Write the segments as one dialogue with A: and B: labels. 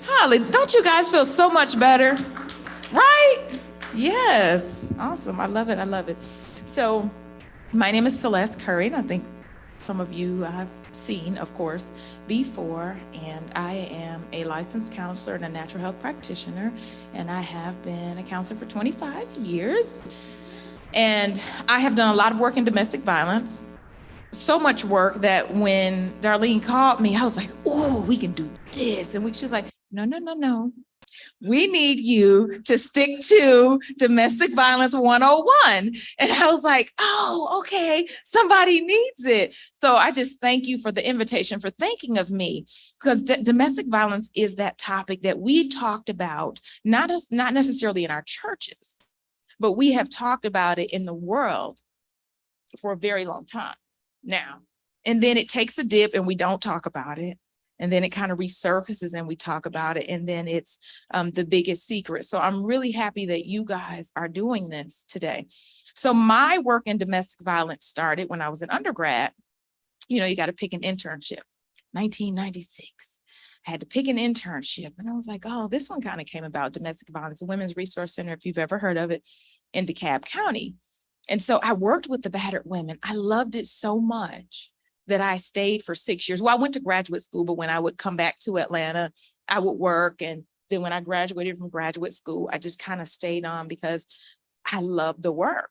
A: Holly, don't you guys feel so much better? Right? Yes. Awesome. I love it. I love it. So, my name is Celeste Curry, and I think some of you I've seen, of course, before. And I am a licensed counselor and a natural health practitioner, and I have been a counselor for 25 years. And I have done a lot of work in domestic violence. So much work that when Darlene called me, I was like, oh, we can do this. And she's like, no, no, no, no. We need you to stick to domestic violence 101. And I was like, oh, okay, somebody needs it. So I just thank you for the invitation, for thinking of me, because domestic violence is that topic that we talked about, not necessarily in our churches, but we have talked about it in the world for a very long time now. And then it takes a dip and we don't talk about it. And then it kind of resurfaces and we talk about it. And then it's the biggest secret. So I'm really happy that you guys are doing this today. So my work in domestic violence started when I was an undergrad. You know, you got to pick an internship. 1996. I had to pick an internship. And I was like, oh, this one kind of came about, Domestic Violence Women's Resource Center, if you've ever heard of it, in DeKalb County. And so I worked with the battered women. I loved it so much that I stayed for 6 years. Well, I went to graduate school, but when I would come back to Atlanta, I would work. And then when I graduated from graduate school, I just kind of stayed on because I love the work.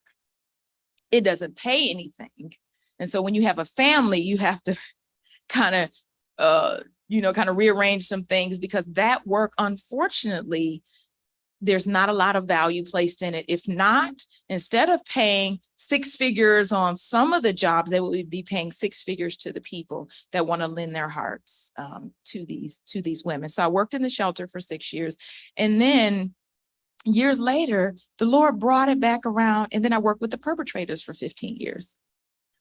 A: It doesn't pay anything. And so when you have a family, you have to kind of, kind of rearrange some things, because that work, unfortunately, there's not a lot of value placed in it. If not, instead of paying 6 figures on some of the jobs, they would be paying 6 figures to the people that want to lend their hearts to these women. So I worked in the shelter for 6 years. And then years later, the Lord brought it back around. And then I worked with the perpetrators for 15 years.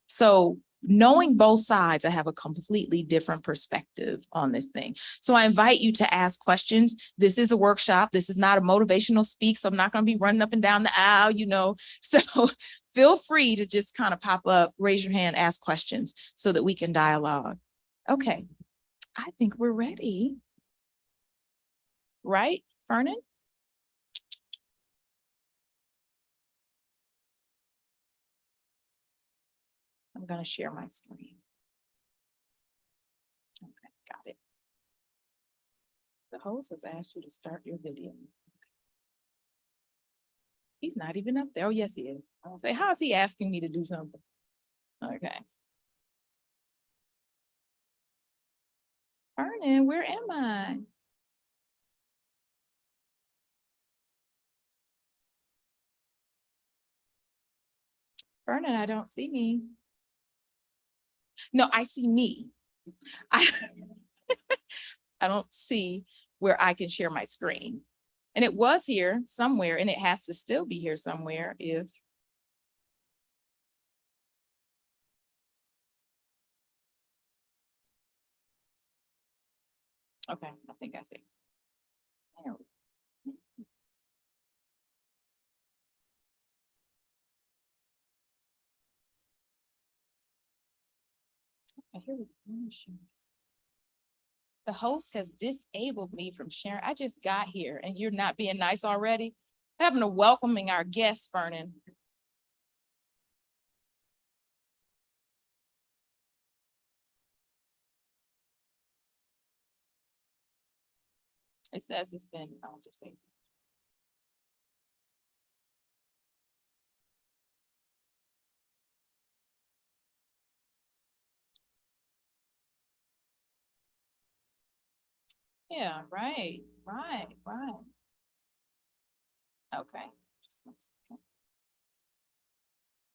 A: So knowing both sides, I have a completely different perspective on this thing. So I invite you to ask questions. This is a workshop. This is not a motivational speak. So I'm not going to be running up and down the aisle, So feel free to just kind of pop up, raise your hand, ask questions so that we can dialogue. Okay, I think we're ready. Right, Vernon? I'm going to share my screen. Okay, got it. The host has asked you to start your video. He's not even up there. Oh, yes, he is. I'll say, how is he asking me to do something? Okay. Vernon, where am I? Vernon, I don't see me. No, I see me. I, I don't see where I can share my screen. And it was here somewhere, and it has to still be here somewhere if. Okay, I think I see. There we go. Okay, here we go. The host has disabled me from sharing. I just got here and you're not being nice already. Having to welcoming our guests, Vernon. It says it's been, I'll just say. Yeah, right. Okay, just 1 second.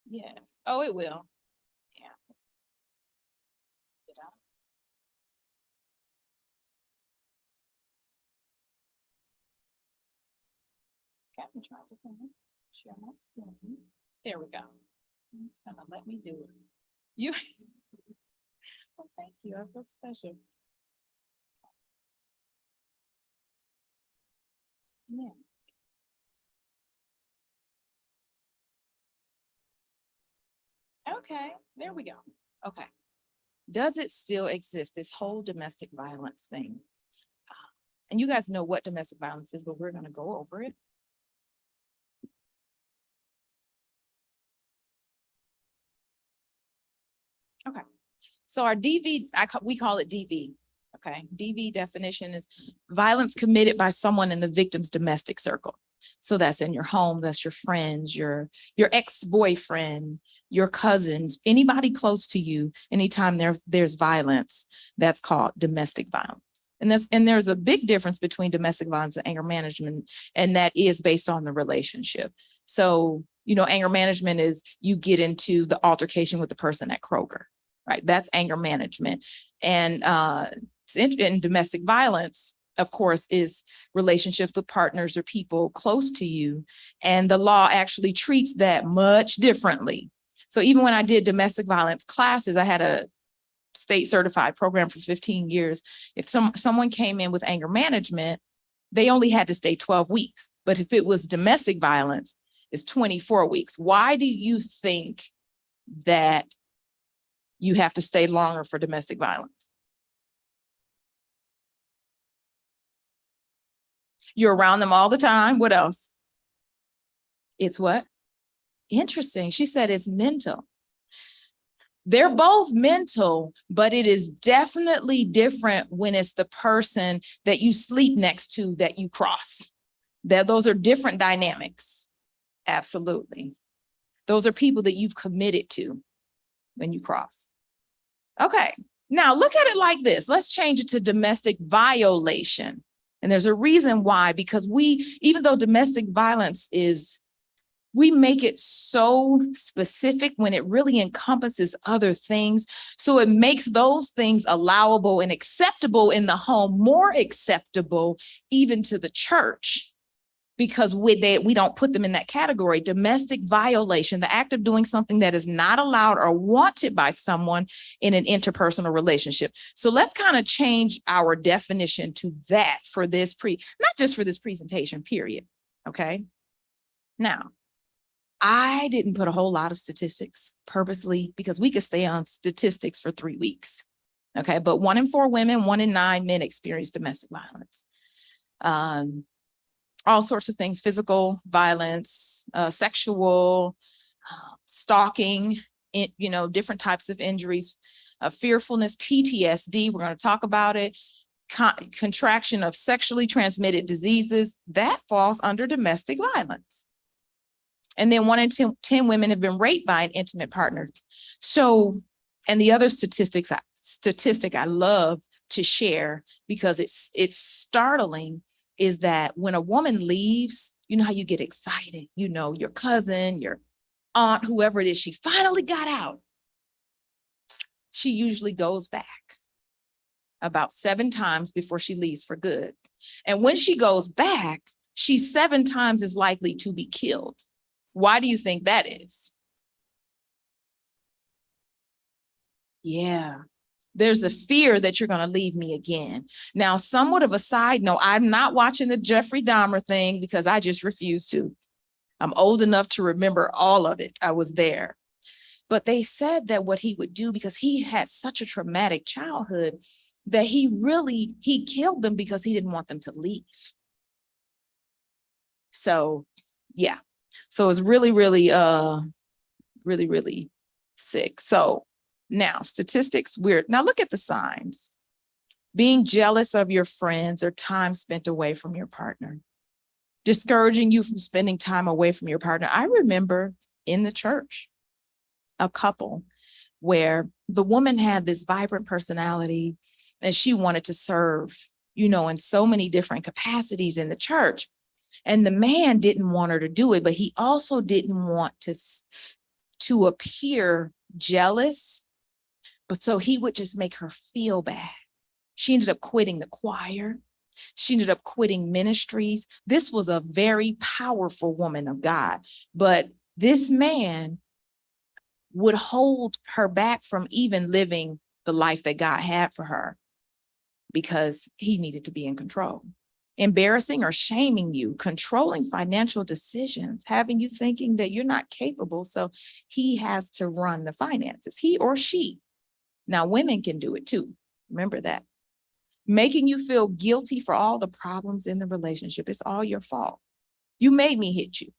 A: Yes. Oh, it will. Yeah. Get out. Okay, I'm trying to share my screen. There we go. It's gonna let me do it. You, oh, thank you. I feel special. Yeah. Okay, there we go. Okay. Does it still exist, this whole domestic violence thing? And you guys know what domestic violence is, but we're going to go over it. Okay. So our DV, we call it DV. Okay. DV definition is violence committed by someone in the victim's domestic circle. So that's in your home, that's your friends, your ex-boyfriend, your cousins, anybody close to you. Anytime there's violence, that's called domestic violence. And there's a big difference between domestic violence and anger management, and that is based on the relationship. So, anger management is you get into the altercation with the person at Kroger, right? That's anger management. And in domestic violence, of course, is relationships with partners or people close to you. And the law actually treats that much differently. So even when I did domestic violence classes, I had a state certified program for 15 years. If someone came in with anger management, they only had to stay 12 weeks. But if it was domestic violence, it's 24 weeks. Why do you think that you have to stay longer for domestic violence? You're around them all the time. What else? It's what? Interesting. She said it's mental. They're both mental, but it is definitely different when it's the person that you sleep next to that you cross. Those are different dynamics. Absolutely. Those are people that you've committed to when you cross. Okay. Now look at it like this. Let's change it to domestic violation. And there's a reason why, because even though domestic violence we make it so specific when it really encompasses other things. So it makes those things allowable and acceptable in the home, more acceptable even to the church, because we don't put them in that category. Domestic violation, the act of doing something that is not allowed or wanted by someone in an interpersonal relationship. So let's kind of change our definition to that for this not just for this presentation, period. Okay. Now, I didn't put a whole lot of statistics purposely because we could stay on statistics for 3 weeks. Okay. But 1 in 4 women, 1 in 9 men experience domestic violence. All sorts of things, physical violence, sexual, stalking, different types of injuries, fearfulness, PTSD. We're going to talk about it. Contraction of sexually transmitted diseases, that falls under domestic violence. And then 1 in 10 women have been raped by an intimate partner. So, and the other statistic I love to share because it's startling is that when a woman leaves, you know how you get excited, your cousin, your aunt, whoever it is, she finally got out. She usually goes back about 7 times before she leaves for good. And when she goes back, she's 7 times as likely to be killed. Why do you think that is? Yeah. There's a fear that you're going to leave me again. Now, somewhat of a side note, I'm not watching the Jeffrey Dahmer thing because I just refuse to. I'm old enough to remember all of it. I was there. But they said that what he would do, because he had such a traumatic childhood, that he killed them because he didn't want them to leave. So, yeah. So it's really, really, really, really sick. So now statistics, weird. Now look at the signs. Being jealous of your friends or time spent away from your partner. Discouraging you from spending time away from your partner. I remember in the church, a couple where the woman had this vibrant personality and she wanted to serve, in so many different capacities in the church. And the man didn't want her to do it, but he also didn't want to appear jealous. But so he would just make her feel bad. She ended up quitting the choir. She ended up quitting ministries. This was a very powerful woman of God. But this man would hold her back from even living the life that God had for her because he needed to be in control. Embarrassing or shaming you, controlling financial decisions, having you thinking that you're not capable, so he has to run the finances, he or she. Now, women can do it too. Remember that. Making you feel guilty for all the problems in the relationship. It's all your fault. You made me hit you.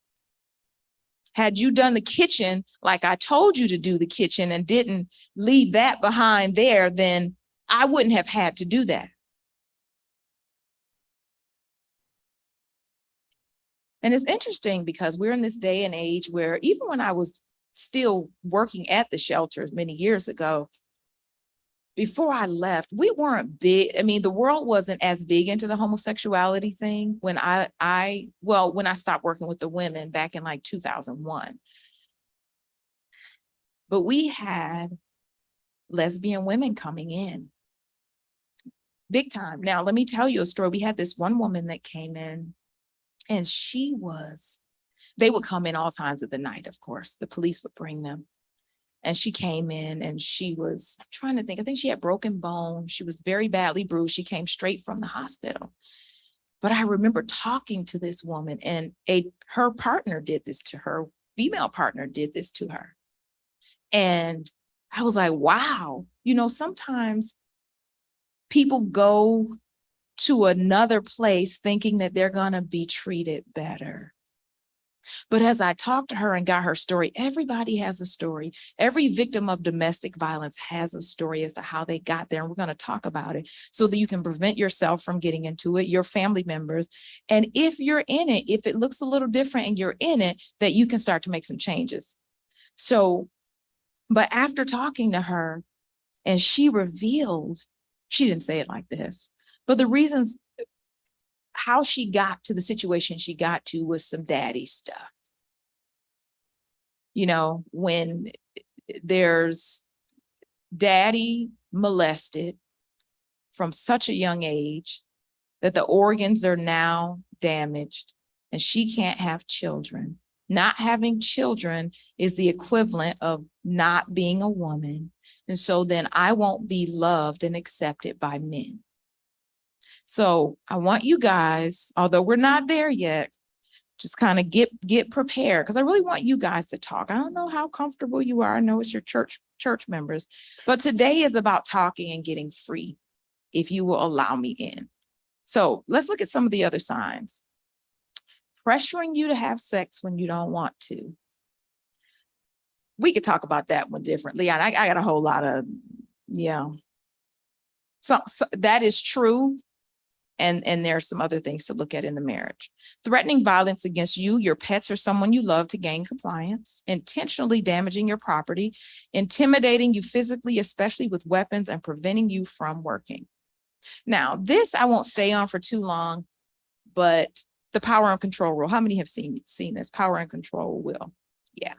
A: Had you done the kitchen like I told you to do the kitchen and didn't leave that behind there, then I wouldn't have had to do that. And it's interesting because we're in this day and age where even when I was still working at the shelters many years ago, before I left, we weren't big. I mean, the world wasn't as big into the homosexuality thing when when I stopped working with the women back in like 2001. But we had lesbian women coming in big time. Now, let me tell you a story. We had this one woman that came in, and they would come in all times of the night, of course. The police would bring them. And she came in and I'm trying to think, I think she had broken bone. She was very badly bruised. She came straight from the hospital. But I remember talking to this woman, and her partner did this to her, female partner did this to her. And I was like, wow, sometimes people go to another place thinking that they're going to be treated better. But as I talked to her and got her story, everybody has a story. Every victim of domestic violence has a story as to how they got there. And we're going to talk about it so that you can prevent yourself from getting into it, your family members. And if you're in it, if it looks a little different and you're in it, that you can start to make some changes. So, but after talking to her, and she revealed, she didn't say it like this, but the reasons how she got to the situation she got to was some daddy stuff. When there's daddy molested from such a young age that the organs are now damaged and she can't have children. Not having children is the equivalent of not being a woman. And so then I won't be loved and accepted by men. So I want you guys, although we're not there yet, just kind of get prepared, because I really want you guys to talk. I don't know how comfortable you are. I know it's your church members, but today is about talking and getting free, if you will allow me in. So let's look at some of the other signs. Pressuring you to have sex when you don't want to. We could talk about that one differently. I got a whole lot of, so that is true. And there are some other things to look at in the marriage. Threatening violence against you, your pets, or someone you love to gain compliance, intentionally damaging your property, intimidating you physically, especially with weapons, and preventing you from working. Now, this I won't stay on for too long, but the power and control rule. How many have seen this? Power and control will. Yeah.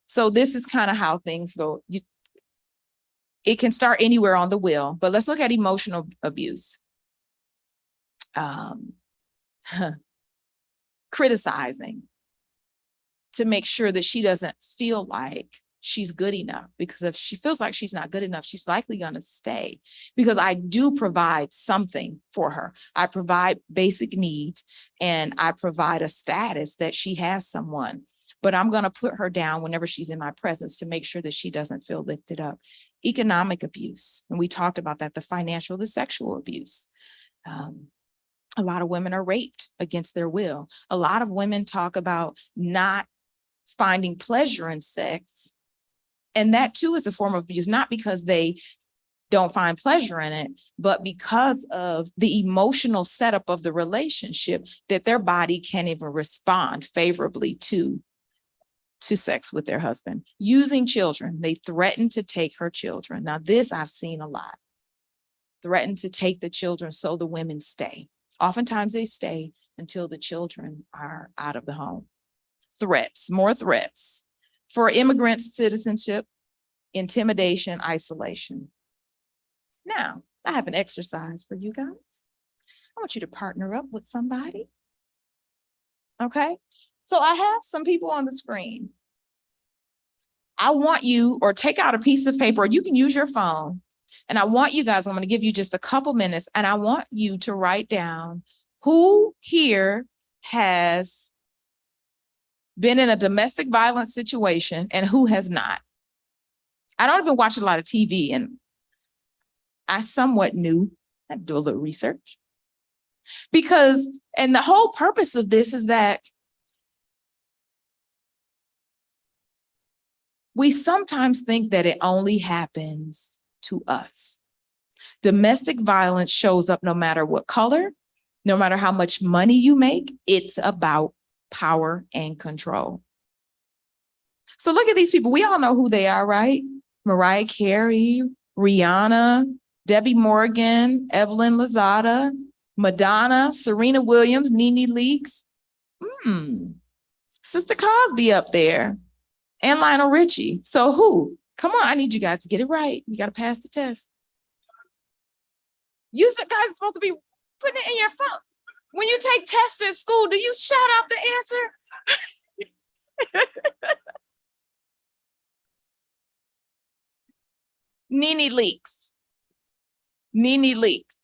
A: So this is kind of how things go. It can start anywhere on the will, but let's look at emotional abuse. Criticizing to make sure that she doesn't feel like she's good enough, because if she feels like she's not good enough, she's likely going to stay, because I do provide something for her. I provide basic needs and I provide a status that she has someone, but I'm going to put her down whenever she's in my presence to make sure that she doesn't feel lifted up. Economic abuse, and we talked about that, the financial, the sexual abuse. A lot of women are raped against their will. A lot of women talk about not finding pleasure in sex. And that too is a form of abuse, not because they don't find pleasure in it, but because of the emotional setup of the relationship, that their body can't even respond favorably to sex with their husband. Using children, they threaten to take her children. Now this I've seen a lot. Threaten to take the children so the women stay. Oftentimes they stay until the children are out of the home. Threats, more threats. For immigrants, citizenship, intimidation, isolation. Now, I have an exercise for you guys. I want you to partner up with somebody. Okay? So I have some people on the screen. I want you, or take out a piece of paper, or you can use your phone. And I want you guys, I'm going to give you just a couple minutes, and I want you to write down who here has been in a domestic violence situation and who has not. I don't even watch a lot of TV, and I somewhat knew. I had to do a little research. Because, and the whole purpose of this is that we sometimes think that it only happens to us. Domestic violence shows up no matter what color, no matter how much money you make. It's about power and control. So look at these people. We all know who they are, right? Mariah Carey, Rihanna, Debbie Morgan, Evelyn Lozada, Madonna, Serena Williams, Nene Leakes, Sister Cosby up there, and Lionel Richie. So who? Come on, I need you guys to get it right. You got to pass the test. You guys are supposed to be putting it in your phone. When you take tests at school, do you shout out the answer? Nene Leakes. Nene Leakes.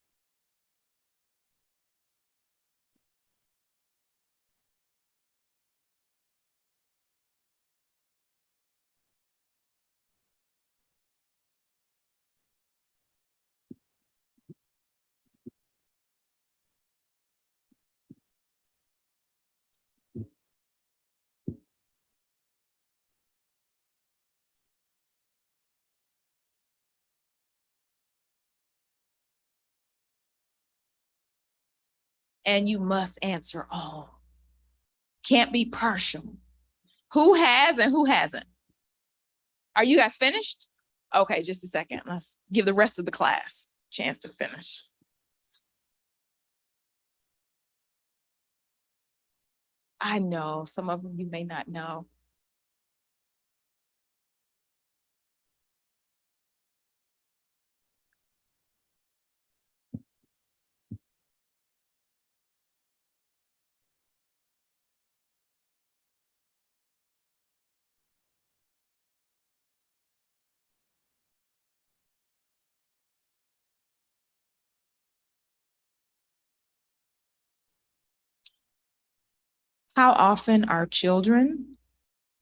A: And you must answer all. Can't be partial. Who has and who hasn't? Are you guys finished? Okay, just a second. Let's give the rest of the class a chance to finish. I know some of them you may not know. How often our children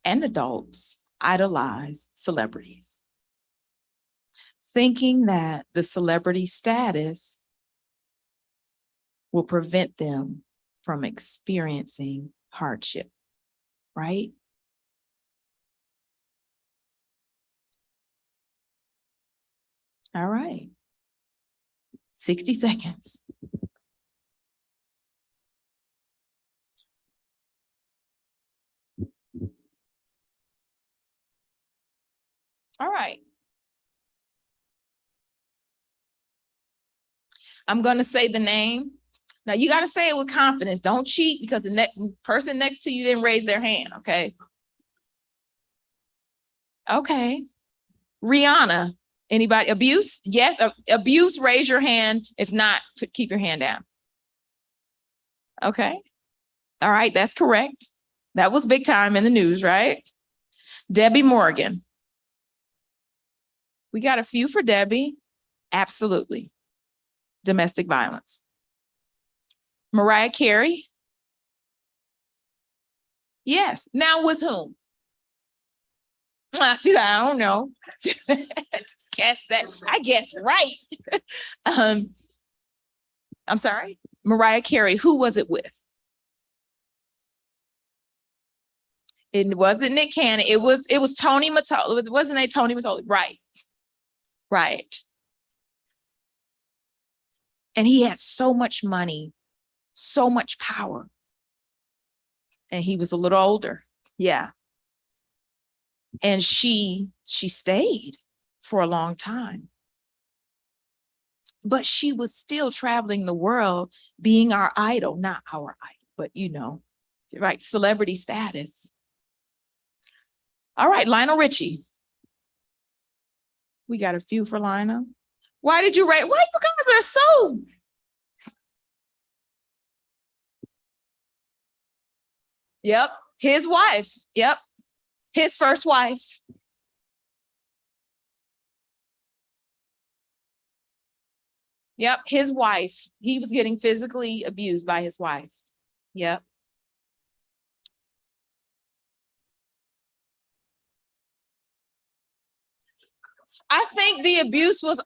A: and adults idolize celebrities, thinking that the celebrity status will prevent them from experiencing hardship, right? All right. 60 seconds. All right. I'm going to say the name. Now you got to say it with confidence. Don't cheat because the next person next to you didn't raise their hand. Okay. Okay. Rihanna. Anybody? Abuse? Yes. Abuse, raise your hand. If not, keep your hand down. Okay. All right. That's correct. That was big time in the news, right? Debbie Morgan. We got a few for Debbie. Absolutely. Domestic violence. Mariah Carey. Yes. Now with whom? She's like, I don't know. Guess that. I guess right. I'm sorry. Mariah Carey. Who was it with? It wasn't Nick Cannon. It was Tony Matoli. It wasn't a Tony Matoli. Right. Right. And he had so much money, so much power. And he was a little older. Yeah. And she stayed for a long time. But she was still traveling the world being our idol, not our idol, but you know, right? Celebrity status. All right, Lionel Richie. We got a few for Lionel. Why did you write? Why you guys are so... Yep, his wife. Yep, his first wife. Yep, his wife. He was getting physically abused by his wife. Yep. I think the abuse was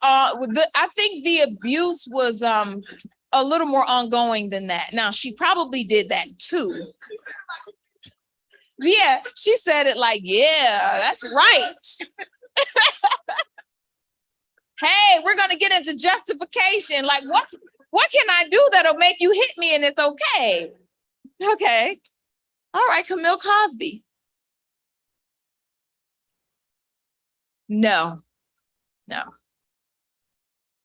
A: a little more ongoing than that. Now she probably did that too. Yeah, she said it like, yeah, that's right. Hey, we're gonna get into justification. Like, what can I do that'll make you hit me and it's okay? Okay. All right, Camille Cosby. No.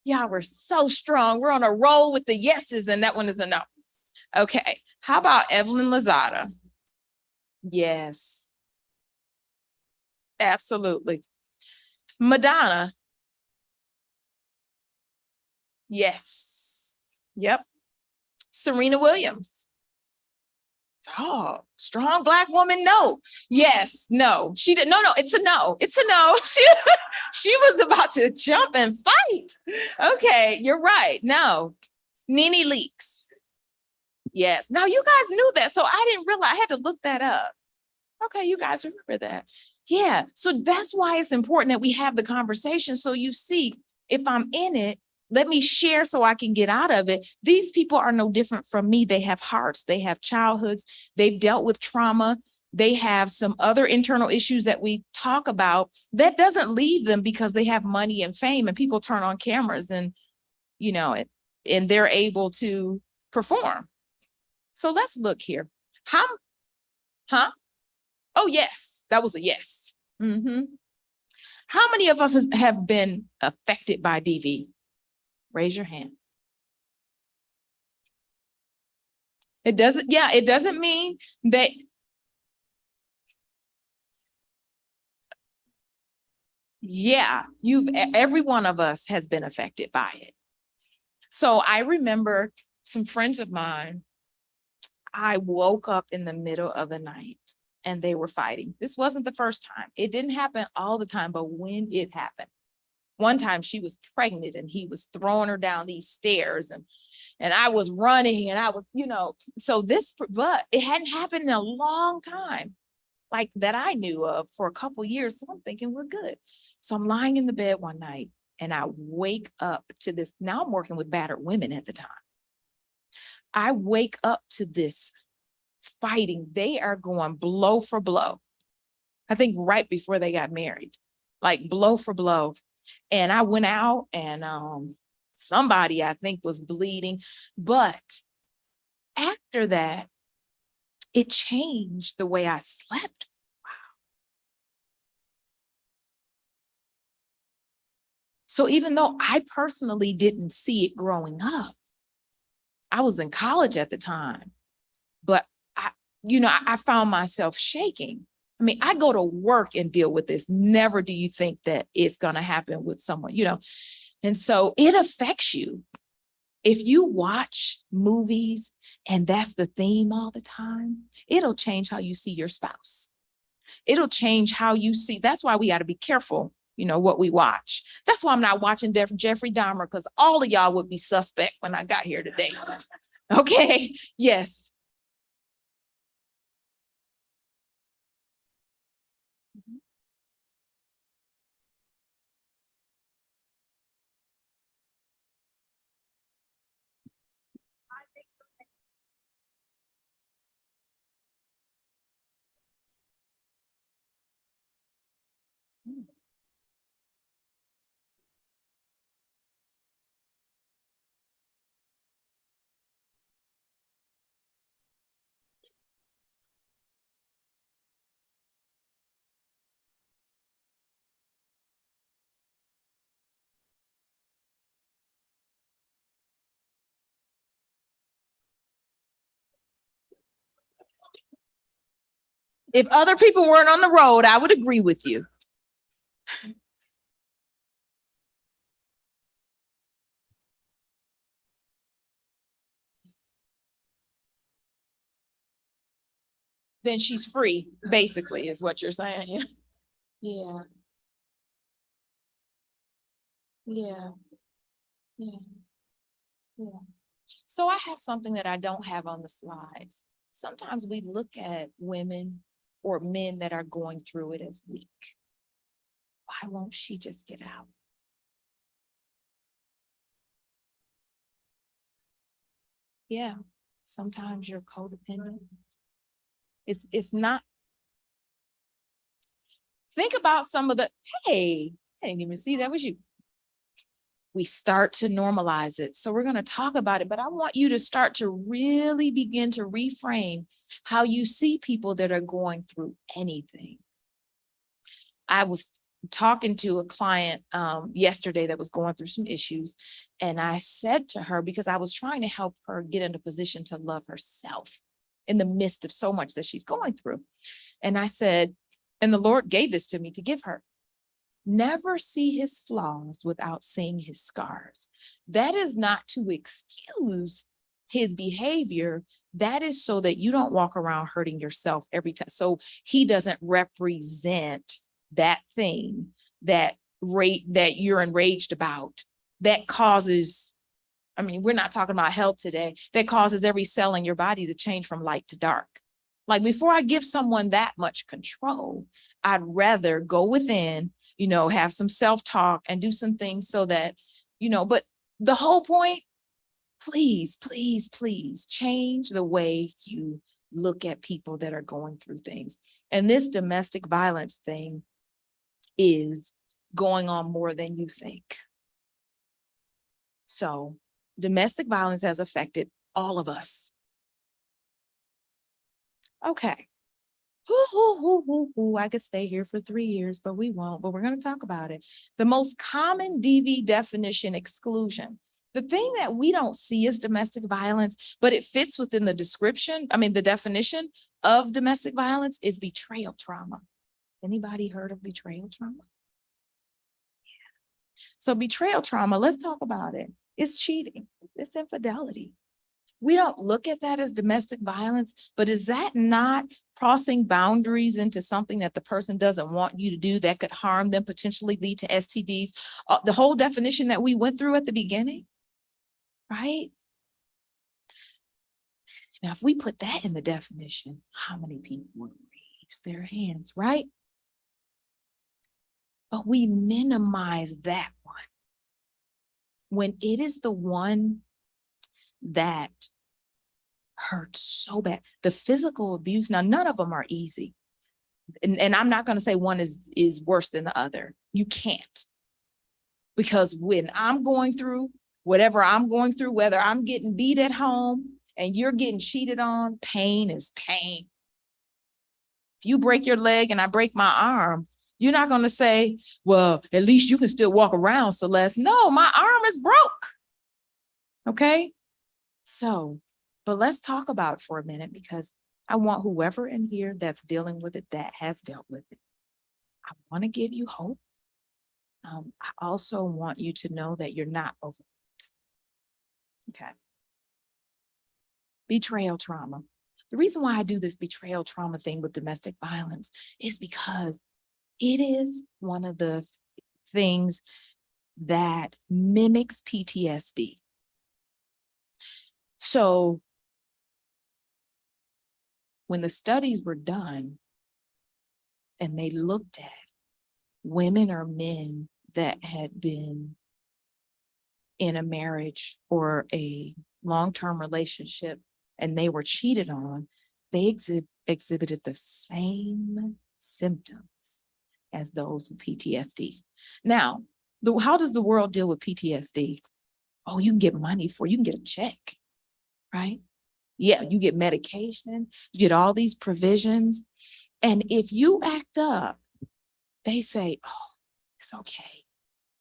A: Y'all were so strong. We're on a roll with the yeses, and that one is a no. Okay. How about Evelyn Lozada? Yes. Absolutely. Madonna. Yes. Yep. Serena Williams. Oh, strong Black woman. No. Yes. No. She did. No. It's a no. It's a no. She was about to jump and fight. Okay. You're right. No. Nene Leakes. Yes. Now you guys knew that. So I didn't realize. I had to look that up. Okay. You guys remember that. Yeah. So that's why it's important that we have the conversation. So you see, if I'm in it, let me share so I can get out of it. These people are no different from me. They have hearts, they have childhoods, they've dealt with trauma. They have some other internal issues that we talk about that doesn't leave them because they have money and fame and people turn on cameras and, and they're able to perform. So let's look here. Huh? Oh, yes, that was a yes. How many of us have been affected by DV? Raise your hand. It doesn't mean that. Yeah, every one of us has been affected by it. So I remember some friends of mine, I woke up in the middle of the night and they were fighting. This wasn't the first time. It didn't happen all the time, but when it happened, one time she was pregnant and he was throwing her down these stairs and I was running and I was, but it hadn't happened in a long time, like that I knew of for a couple of years. So I'm thinking we're good. So I'm lying in the bed one night and I wake up to this. Now I'm working with battered women at the time. I wake up to this fighting. They are going blow for blow. I think right before they got married, like blow for blow. And I went out and somebody I think was bleeding. But after that, it changed the way I slept. Wow. So even though I personally didn't see it growing up, I was in college at the time, but I found myself shaking. I mean, I go to work and deal with this. Never do you think that it's going to happen with someone, and so it affects you. If you watch movies and that's the theme all the time, it'll change how you see your spouse. It'll change how you see. That's why we got to be careful, what we watch. That's why I'm not watching Jeffrey Dahmer, because all of y'all would be suspect when I got here today. Okay. Yes. If other people weren't on the road, I would agree with you. Then she's free, basically, is what you're saying. Yeah. Yeah. Yeah. Yeah. So I have something that I don't have on the slides. Sometimes we look at women or men that are going through it as weak. Why won't she just get out? Yeah, sometimes you're codependent. It's not. Think about some of the, hey, I didn't even see that was you. We start to normalize it. So we're going to talk about it, but I want you to start to really begin to reframe how you see people that are going through anything. I was talking to a client yesterday that was going through some issues. And I said to her, because I was trying to help her get in a position to love herself in the midst of so much that she's going through. And I said, and the Lord gave this to me to give her, never see his flaws without seeing his scars. That is not to excuse his behavior. That is so that you don't walk around hurting yourself every time. So he doesn't represent that thing that you're enraged about, that causes, I mean, we're not talking about health today, that causes every cell in your body to change from light to dark. Like, before I give someone that much control, I'd rather go within, have some self-talk and do some things so that, but the whole point, please, please, please change the way you look at people that are going through things. And this domestic violence thing is going on more than you think. So domestic violence has affected all of us. Okay. I could stay here for 3 years, but we won't, but we're going to talk about it. The most common DV definition exclusion. The thing that we don't see is domestic violence, but it fits within the description. I mean, the definition of domestic violence is betrayal trauma. Anybody heard of betrayal trauma? Yeah. So betrayal trauma, let's talk about it. It's cheating. It's infidelity. We don't look at that as domestic violence, but is that not crossing boundaries into something that the person doesn't want you to do that could harm them, potentially lead to STDs? The whole definition that we went through at the beginning, right? Now, if we put that in the definition, how many people would raise their hands, right? But we minimize that one when it is the one that hurts so bad. The physical abuse, now none of them are easy. And I'm not going to say one is worse than the other. You can't. Because when I'm going through whatever I'm going through, whether I'm getting beat at home and you're getting cheated on, pain is pain. If you break your leg and I break my arm, you're not going to say, well, at least you can still walk around, Celeste. No, my arm is broke. Okay? So, but let's talk about it for a minute, because I want whoever in here that's dealing with it, that has dealt with it, I want to give you hope. I also want you to know that you're not over it. Okay. Betrayal trauma. The reason why I do this betrayal trauma thing with domestic violence is because it is one of the things that mimics PTSD. So when the studies were done and they looked at women or men that had been in a marriage or a long-term relationship and they were cheated on, they exhibited the same symptoms as those with PTSD. Now, how does the world deal with PTSD? Oh, you can get money for, you can get a check, right? Yeah, you get medication, you get all these provisions. And if you act up, they say, oh, it's okay,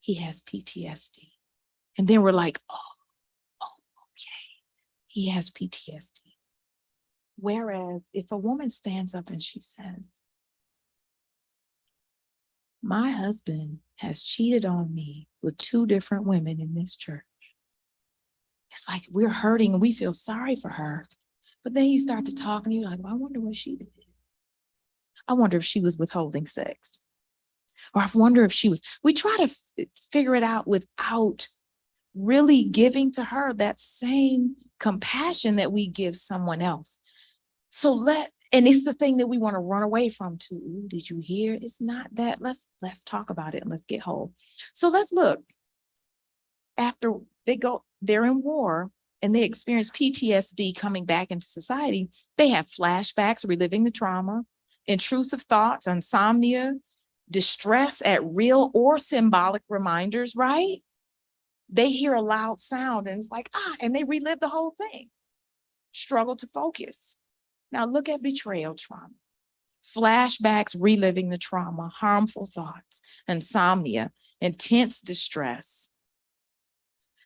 A: he has PTSD. And then we're like, oh, okay, he has PTSD. Whereas if a woman stands up and she says, my husband has cheated on me with 2 different women in this church. It's like we're hurting and we feel sorry for her. But then you start to talk and you're like, well, I wonder what she did. I wonder if she was withholding sex. Or I wonder if she was, we try to figure it out without really giving to her that same compassion that we give someone else. And it's the thing that we want to run away from too. Ooh, did you hear? It's not that. Let's talk about it and let's get whole. So let's look. After they're in war and they experience PTSD coming back into society, they have flashbacks, reliving the trauma, intrusive thoughts, insomnia, distress at real or symbolic reminders, right? They hear a loud sound and it's like, and they relive the whole thing. Struggle to focus. Now look at betrayal trauma. Flashbacks, reliving the trauma, harmful thoughts, insomnia, intense distress,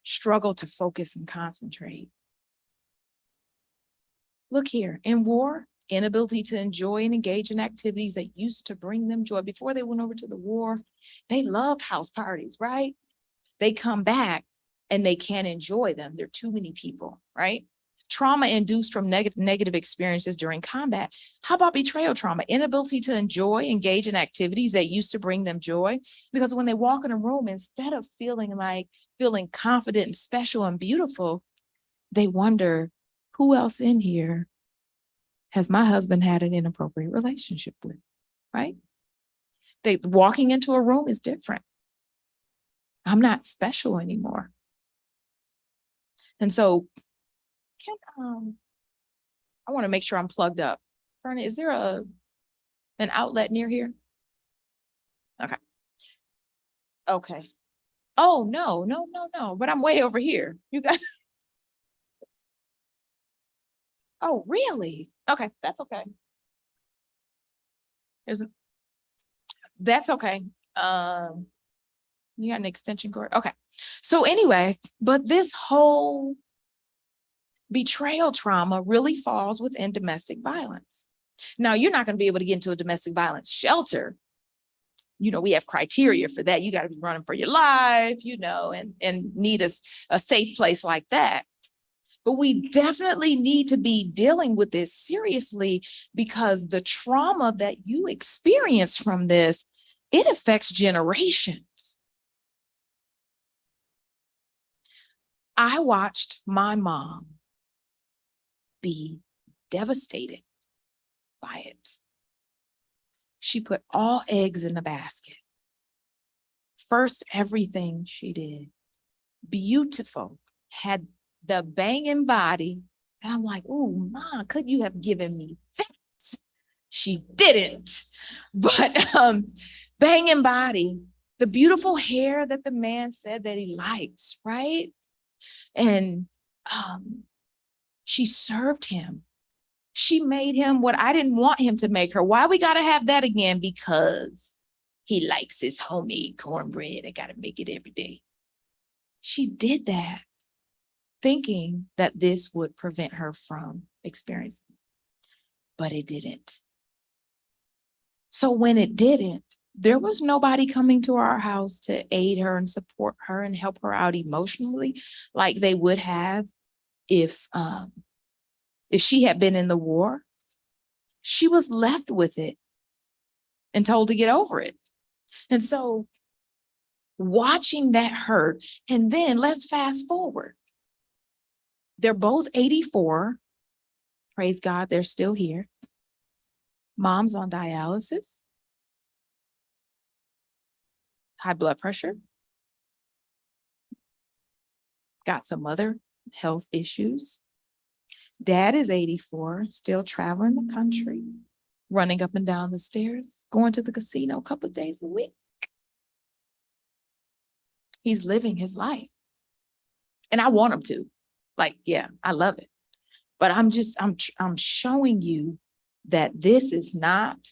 A: struggle to focus and concentrate. Look here, in war, inability to enjoy and engage in activities that used to bring them joy. Before they went over to the war, they loved house parties, right? They come back and they can't enjoy them. There are too many people, right? Trauma induced from negative experiences during combat. How about betrayal trauma? Inability to enjoy, engage in activities that used to bring them joy. Because when they walk in a room, instead of feeling confident and special and beautiful, they wonder, who else in here has my husband had an inappropriate relationship with, right? Walking into a room is different. I'm not special anymore. And so I want to make sure I'm plugged up. Fernie, is there an outlet near here? Okay. Okay. Oh, no. But I'm way over here. You guys. Oh, really? Okay. That's okay. That's okay. You got an extension cord? Okay. So anyway, but this whole betrayal trauma really falls within domestic violence. Now, you're not going to be able to get into a domestic violence shelter. We have criteria for that. You got to be running for your life, and need a safe place like that. But we definitely need to be dealing with this seriously, because the trauma that you experience from this, it affects generations. I watched my mom be devastated by it. She put all eggs in the basket. First, everything she did, beautiful, had the banging body. And I'm like, oh, Mom, could you have given me that? She didn't. But banging body, the beautiful hair that the man said that he likes, right? And she served him. She made him what I didn't want him to make her. Why we got to have that again? Because he likes his homemade cornbread. I got to make it every day. She did that thinking that this would prevent her from experiencing it, but it didn't. So when it didn't, there was nobody coming to our house to aid her and support her and help her out emotionally like they would have if she had been in the war. She was left with it and told to get over it. And so watching that hurt, and then let's fast forward. They're both 84. Praise God, they're still here. Mom's on dialysis, high blood pressure, got some other health issues. Dad is 84, still traveling the country, running up and down the stairs, going to the casino a couple of days a week. He's living his life. And I want him to. I love it. But I'm showing you that this is not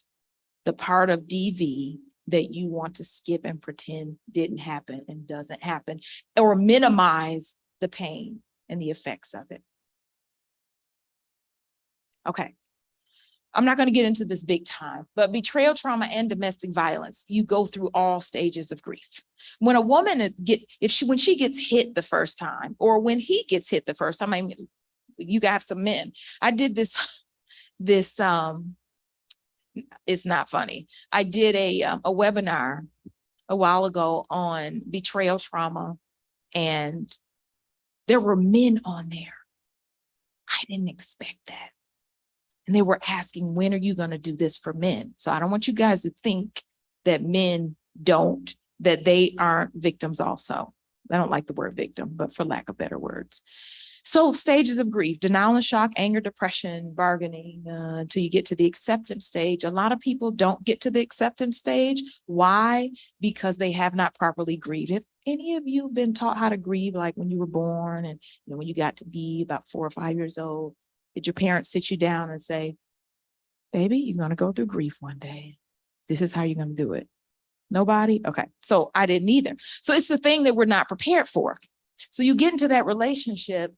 A: the part of DV that you want to skip and pretend didn't happen and doesn't happen, or minimize the pain and the effects of it. Okay. I'm not going to get into this big time, but betrayal trauma and domestic violence, you go through all stages of grief. When a woman when she gets hit the first time, or when he gets hit the first time, I mean, you got some men. I did this, it's not funny. I did a webinar a while ago on betrayal trauma and There were men on there. I didn't expect that. And they were asking, when are you going to do this for men? So I don't want you guys to think that men don't, that they aren't victims also. I don't like the word victim, but for lack of better words. So stages of grief: denial and shock, anger, depression, bargaining, until you get to the acceptance stage. A lot of people don't get to the acceptance stage. Why? Because they have not properly grieved. Have any of you been taught how to grieve, like when you were born and when you got to be about 4 or 5 years old? Did your parents sit you down and say, baby, you're going to go through grief one day. This is how you're going to do it? Nobody? Okay. So I didn't either. So it's the thing that we're not prepared for. So you get into that relationship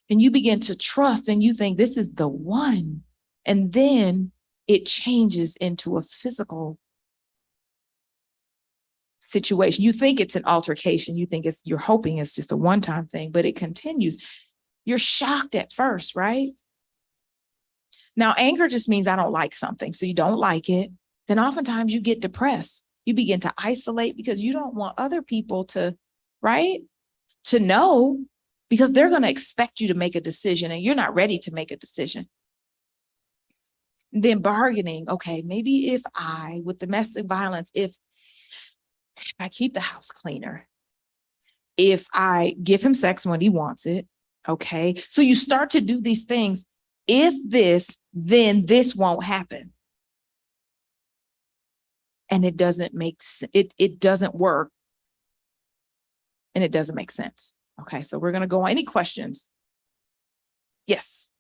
A: and you begin to trust and you think this is the one. And then it changes into a physical situation. You think it's an altercation. You think you're hoping it's just a one-time thing, but it continues. You're shocked at first, right? Now, anger just means I don't like something. So you don't like it. Then oftentimes you get depressed. You begin to isolate because you don't want other people to, right? To know, because they're going to expect you to make a decision and you're not ready to make a decision. Then bargaining. Okay, maybe if with domestic violence, if I keep the house cleaner, if I give him sex when he wants it, okay? So you start to do these things. If this, then this won't happen. And it doesn't make it doesn't work. And it doesn't make sense. Okay, so we're going to go on. Any questions? Yes.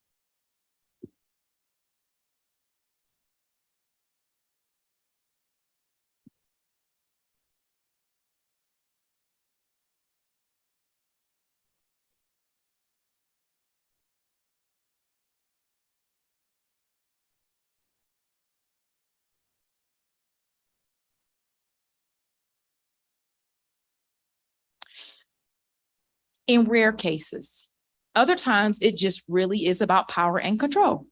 A: In rare cases. Other times, it just really is about power and control.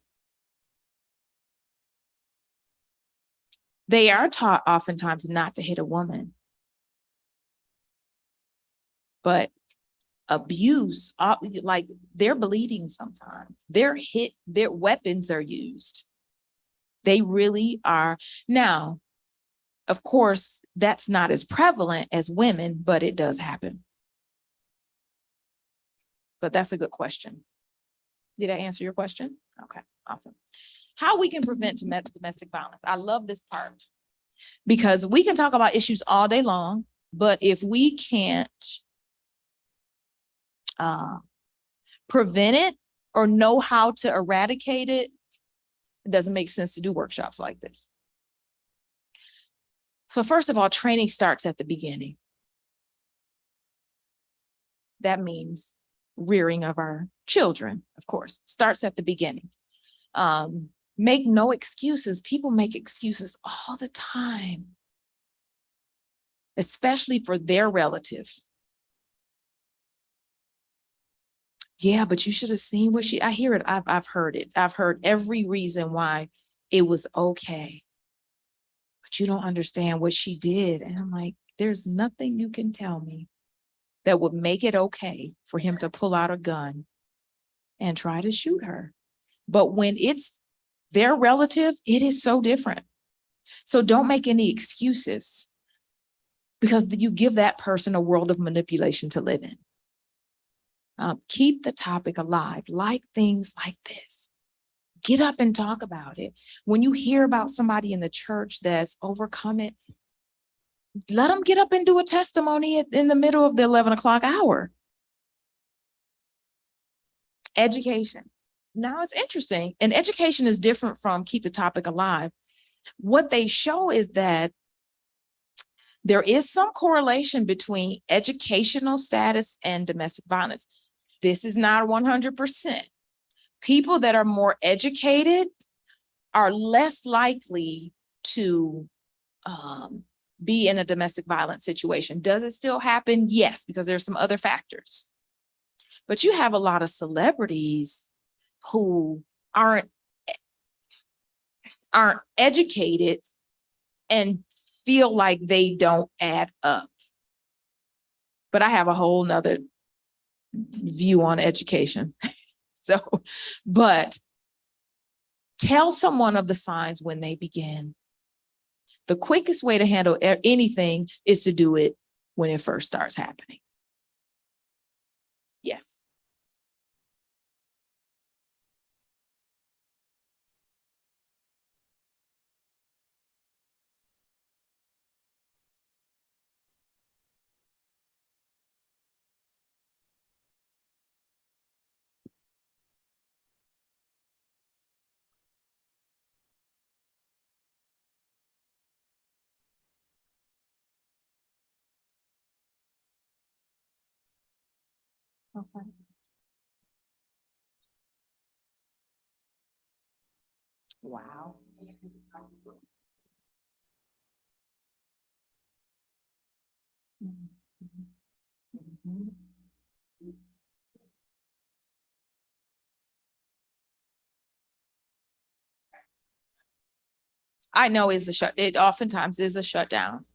A: They are taught oftentimes not to hit a woman. But abuse, like they're bleeding sometimes. They're hit, their weapons are used. They really are. Now, of course, that's not as prevalent as women, but it does happen. But that's a good question. Did I answer your question? Okay, awesome. How we can prevent domestic violence. I love this part because we can talk about issues all day long, but if we can't prevent it or know how to eradicate it, it doesn't make sense to do workshops like this. So first of all, training starts at the beginning. That means rearing of our children, of course, starts at the beginning. Make no excuses. People make excuses all the time, especially for their relative. Yeah, but you should have seen what I hear it. I've heard it. I've heard every reason why it was okay. But you don't understand what she did. And I'm like, there's nothing you can tell me that would make it okay for him to pull out a gun and try to shoot her. But when it's their relative, it is so different. So don't make any excuses because you give that person a world of manipulation to live in. Keep the topic alive, like things like this. Get up and talk about it. When you hear about somebody in the church that's overcome it, let them get up and do a testimony in the middle of the 11 o'clock hour. Education. Now it's interesting. And education is different from keep the topic alive. What they show is that there is some correlation between educational status and domestic violence. This is not 100%. People that are more educated are less likely to be in a domestic violence situation. Does it still happen? Yes, because there's some other factors. But you have a lot of celebrities who aren't educated and feel like they don't add up. But I have a whole nother view on education. So, but tell someone of the signs when they begin. The quickest way to handle anything is to do it when it first starts happening. Yes. Okay. Wow. Mhm. I know it oftentimes is a shutdown.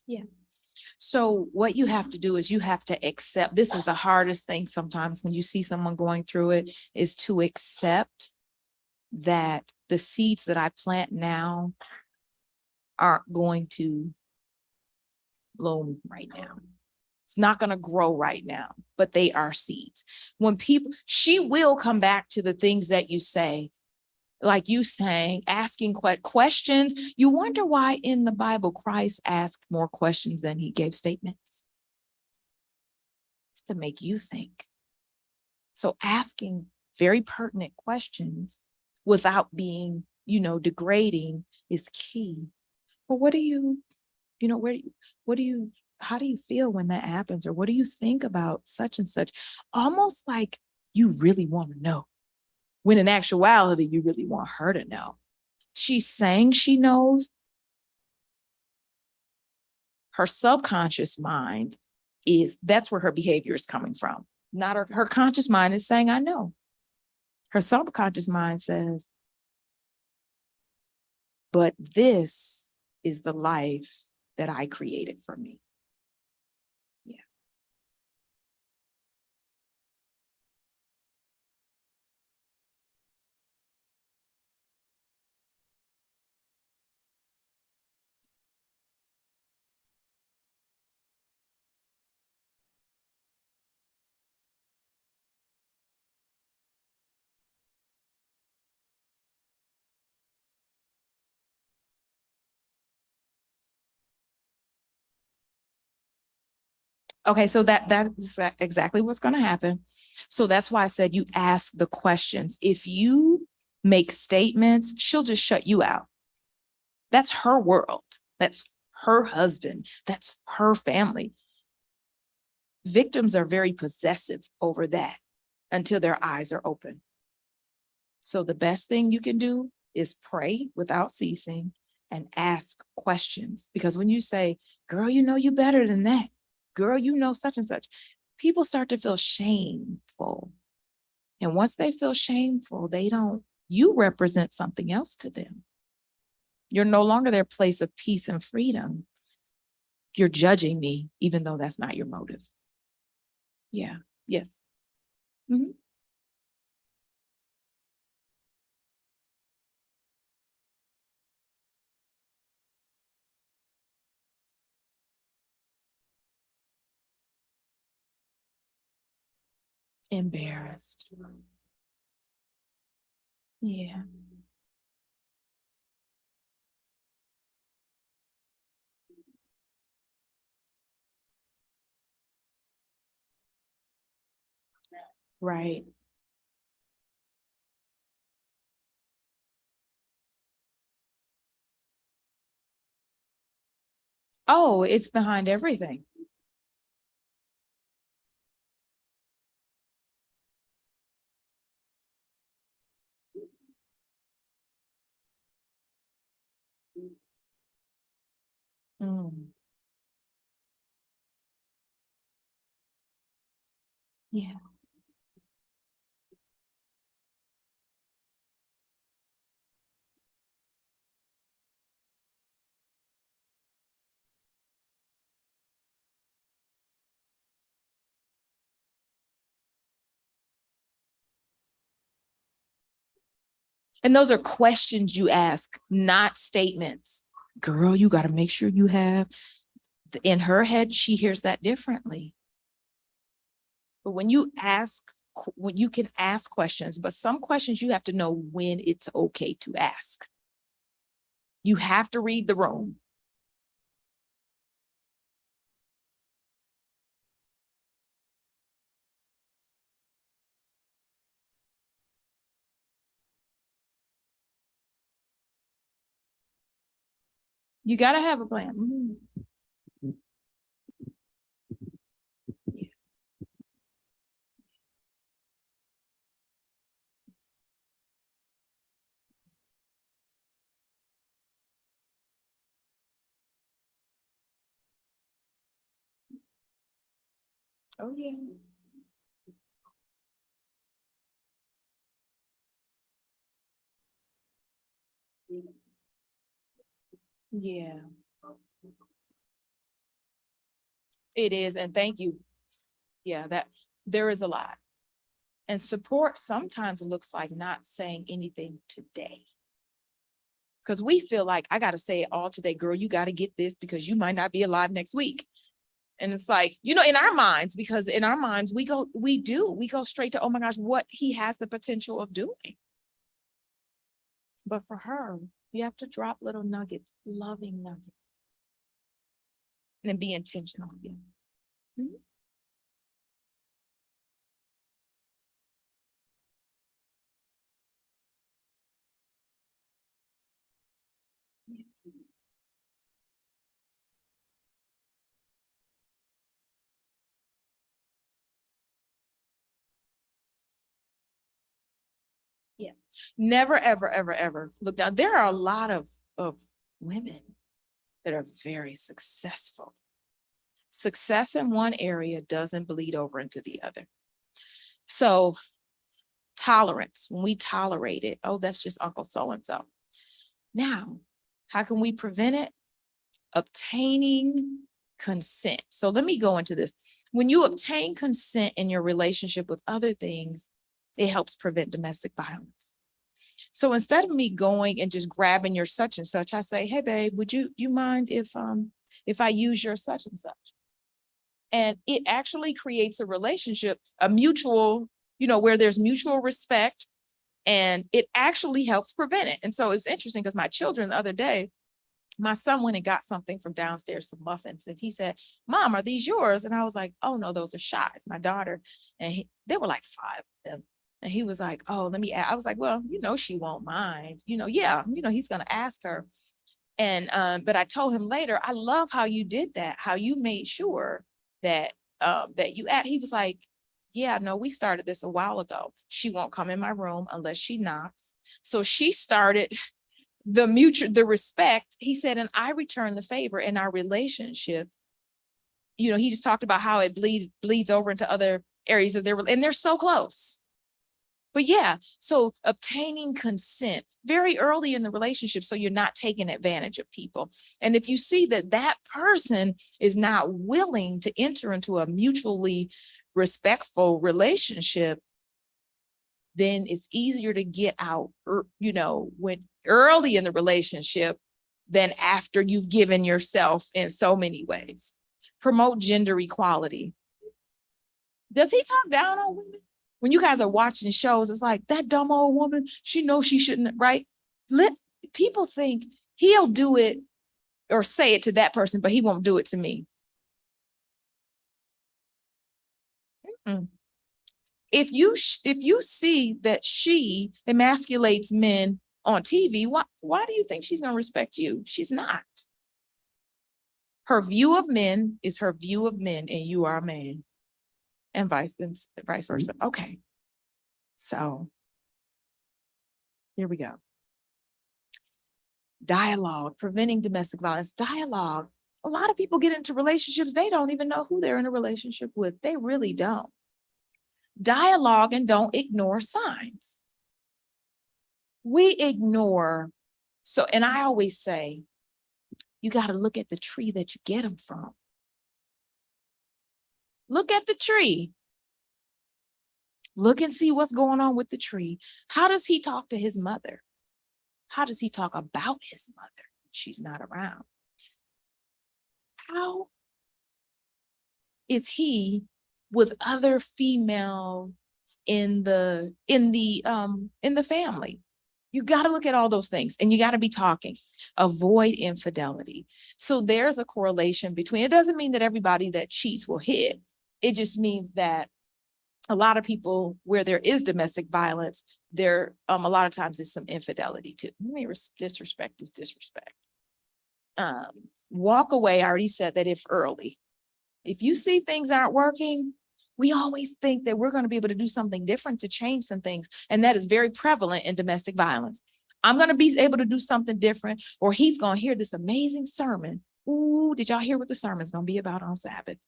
A: Yeah. So what you have to do is you have to accept, this is the hardest thing sometimes when you see someone going through it, is to accept that the seeds that I plant now aren't going to bloom right now. It's not going to grow right now, but they are seeds. When people, she will come back to the things that you say, like you saying, asking questions. You wonder why in the Bible, Christ asked more questions than he gave statements. It's to make you think. So asking very pertinent questions without being, degrading is key. Well, what do you, what do you, how do you feel when that happens? Or what do you think about such and such? Almost like you really want to know, when in actuality, you really want her to know. She's saying she knows. Her subconscious mind that's where her behavior is coming from. Not her conscious mind is saying, I know. Her subconscious mind says, but this is the life that I created for me. Yeah. Okay, so that's exactly what's going to happen. So that's why I said you ask the questions. If you make statements, she'll just shut you out. That's her world. That's her husband. That's her family. Victims are very possessive over that until their eyes are open. So the best thing you can do is pray without ceasing and ask questions. Because when you say, girl, you better than that. Girl, such and such, people start to feel shameful. And once they feel shameful, you represent something else to them. You're no longer their place of peace and freedom. You're judging me, even though that's not your motive. Yeah. Yes. Mhm. Embarrassed. Yeah. Right. Oh, it's behind everything. Mm, yeah. And those are questions you ask, not statements. Girl, you got to make sure you have, in her head, she hears that differently. But when you ask, when you can ask questions, but some questions you have to know when it's okay to ask. You have to read the room. You got to have a plan. Yeah. Oh, yeah. Yeah, it is. And thank you. Yeah, that there is a lot. And support sometimes looks like not saying anything today. Because we feel like I got to say it all today, girl, you got to get this because you might not be alive next week. And it's like, in our minds, because in our minds, we go straight to, oh my gosh, what he has the potential of doing. But for her, you have to drop little nuggets, loving nuggets, and be intentional. Yes. Mhm. Yeah. Never, ever, ever, ever look down. There are a lot of women that are very successful. Success in one area doesn't bleed over into the other. So tolerance, when we tolerate it, oh, that's just Uncle so-and-so. Now, how can we prevent it? Obtaining consent. So let me go into this. When you obtain consent in your relationship with other things, it helps prevent domestic violence. So instead of me going and just grabbing your such and such, I say, hey babe, would you mind if I use your such and such? And it actually creates a relationship, a mutual, where there's mutual respect, and it actually helps prevent it. And so it's interesting because my children the other day, my son went and got something from downstairs, some muffins, and he said, Mom, are these yours? And I was like, oh no, those are Shy's, my daughter. And they were like 5 of them. And he was like, oh, let me ask. I was like, well, she won't mind, yeah, he's going to ask her. And, but I told him later, I love how you did that, how you made sure that, that you he was like, yeah, no, we started this a while ago. She won't come in my room unless she knocks. So she started the respect. He said, and I return the favor in our relationship. He just talked about how it bleeds over into other areas of and they're so close. But yeah, so obtaining consent very early in the relationship, so you're not taking advantage of people. And if you see that that person is not willing to enter into a mutually respectful relationship, then it's easier to get out, when early in the relationship than after you've given yourself in so many ways. Promote gender equality. Does he talk down on women? When you guys are watching shows, it's like that dumb old woman, she knows she shouldn't, right? Let people think he'll do it or say it to that person, but he won't do it to me. Mm-mm. If you see that she emasculates men on TV, why do you think she's going to respect you? She's not. Her view of men is her view of men, and you are a man, and vice versa. Okay. So here we go. Dialogue, preventing domestic violence. Dialogue. A lot of people get into relationships, they don't even know who they're in a relationship with. They really don't. Dialogue and don't ignore signs. We ignore. So, and I always say, you got to look at the tree that you get them from. Look at the tree. Look and see what's going on with the tree. How does he talk to his mother? How does he talk about his mother? She's not around. How is he with other females in the family? You got to look at all those things, and you got to be talking. Avoid infidelity. So there's a correlation between, it doesn't mean that everybody that cheats will hit. It just means that a lot of people where there is domestic violence, there a lot of times is some infidelity too. Disrespect is disrespect. Walk away. I already said that early. If you see things aren't working, we always think that we're going to be able to do something different to change some things. And that is very prevalent in domestic violence. I'm going to be able to do something different, or he's going to hear this amazing sermon. Ooh, did y'all hear what the sermon's going to be about on Sabbath?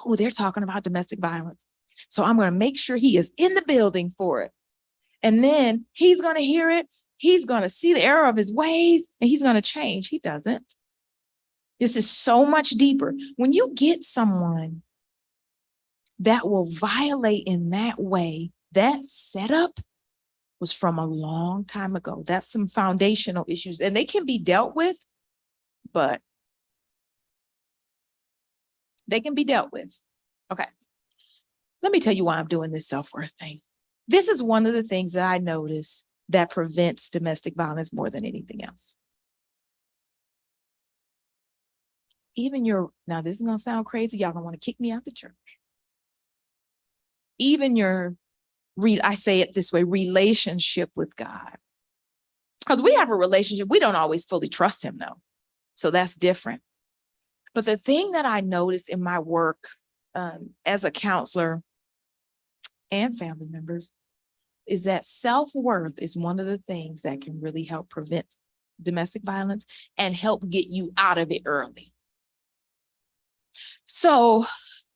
A: Oh, they're talking about domestic violence. So I'm going to make sure he is in the building for it. And then he's going to hear it. He's going to see the error of his ways, and he's going to change. He doesn't. This is so much deeper. When you get someone that will violate in that way, that setup was from a long time ago. That's some foundational issues, and they can be dealt with, but they can be dealt with. Okay. Let me tell you why I'm doing this self-worth thing. This is one of the things that I notice that prevents domestic violence more than anything else. Now this is going to sound crazy. Y'all don't want to kick me out the church. Even I say it this way, relationship with God. Because we have a relationship, we don't always fully trust him though. So that's different. But the thing that I noticed in my work as a counselor and family members is that self-worth is one of the things that can really help prevent domestic violence and help get you out of it early. So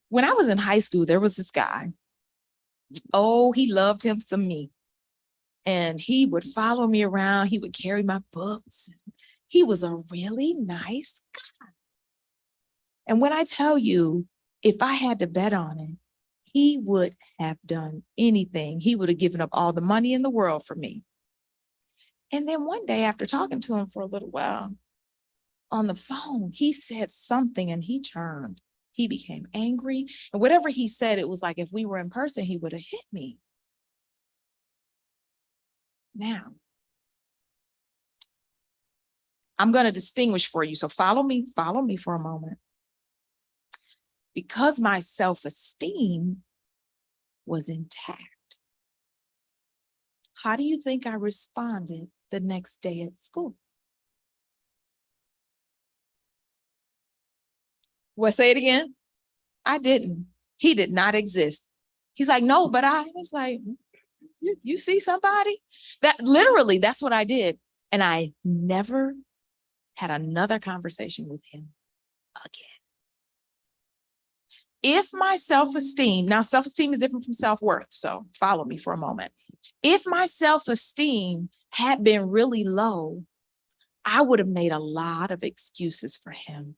A: when I was in high school, there was this guy. Oh, he loved him some me. And he would follow me around. He would carry my books. He was a really nice guy. And when I tell you, if I had to bet on it, he would have done anything. He would have given up all the money in the world for me. And then one day, after talking to him for a little while on the phone, he said something and he turned. He became angry. And whatever he said, it was like if we were in person, he would have hit me. Now, I'm going to distinguish for you. So follow me for a moment. Because my self-esteem was intact, how do you think I responded the next day at school? Well, say it again. I didn't. He did not exist. He's like, no, but I was like, you see somebody? That literally, that's what I did. And I never had another conversation with him again. If my self-esteem, now self-esteem is different from self-worth, so follow me for a moment. If my self-esteem had been really low, I would have made a lot of excuses for him.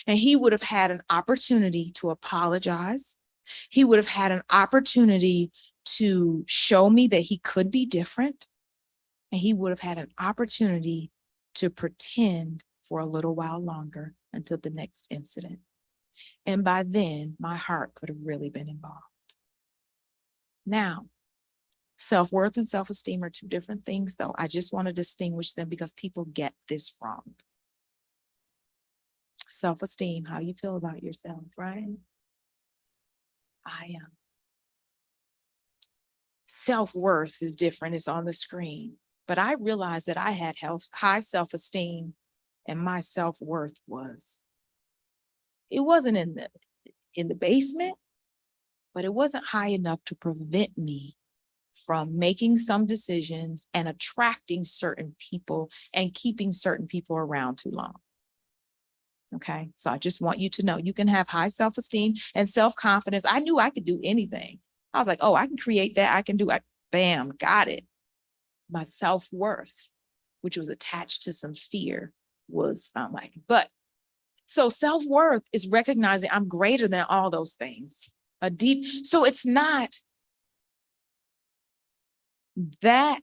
A: And he would have had an opportunity to apologize. He would have had an opportunity to show me that he could be different. And he would have had an opportunity to pretend for a little while longer until the next incident. And by then, my heart could have really been involved. Now, self-worth and self-esteem are two different things, though. I just want to distinguish them because people get this wrong. Self-esteem, how you feel about yourself, right? I am. Self-worth is different. It's on the screen. But I realized that I had high self-esteem And my self-worth it wasn't in the basement, but it wasn't high enough to prevent me from making some decisions and attracting certain people and keeping certain people around too long. Okay, so I just want you to know you can have high self-esteem and self-confidence. I knew I could do anything. I was like, oh, I can create that. I can do it. Bam, got it. My self-worth, which was attached to some fear, was so self-worth is recognizing I'm greater than all those things. So it's not that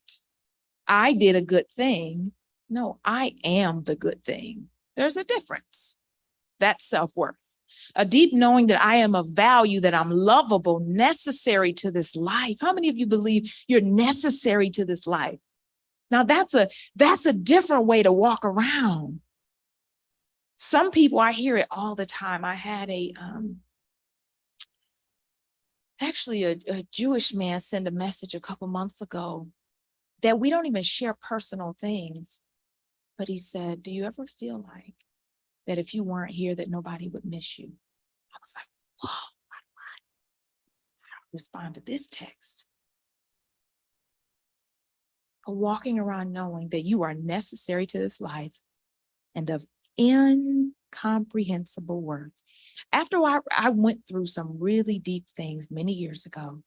A: I did a good thing. No, I am the good thing. There's a difference. That's self-worth. A deep knowing that I am of value, that I'm lovable, necessary to this life. How many of you believe you're necessary to this life? Now that's a different way to walk around. Some people, I hear it all the time. I had actually a Jewish man send a message a couple months ago that we don't even share personal things. But he said, do you ever feel like that if you weren't here, that nobody would miss you? I was like, whoa, how do I respond to this text? Walking around knowing that you are necessary to this life and of incomprehensible worth. After I went through some really deep things many years ago,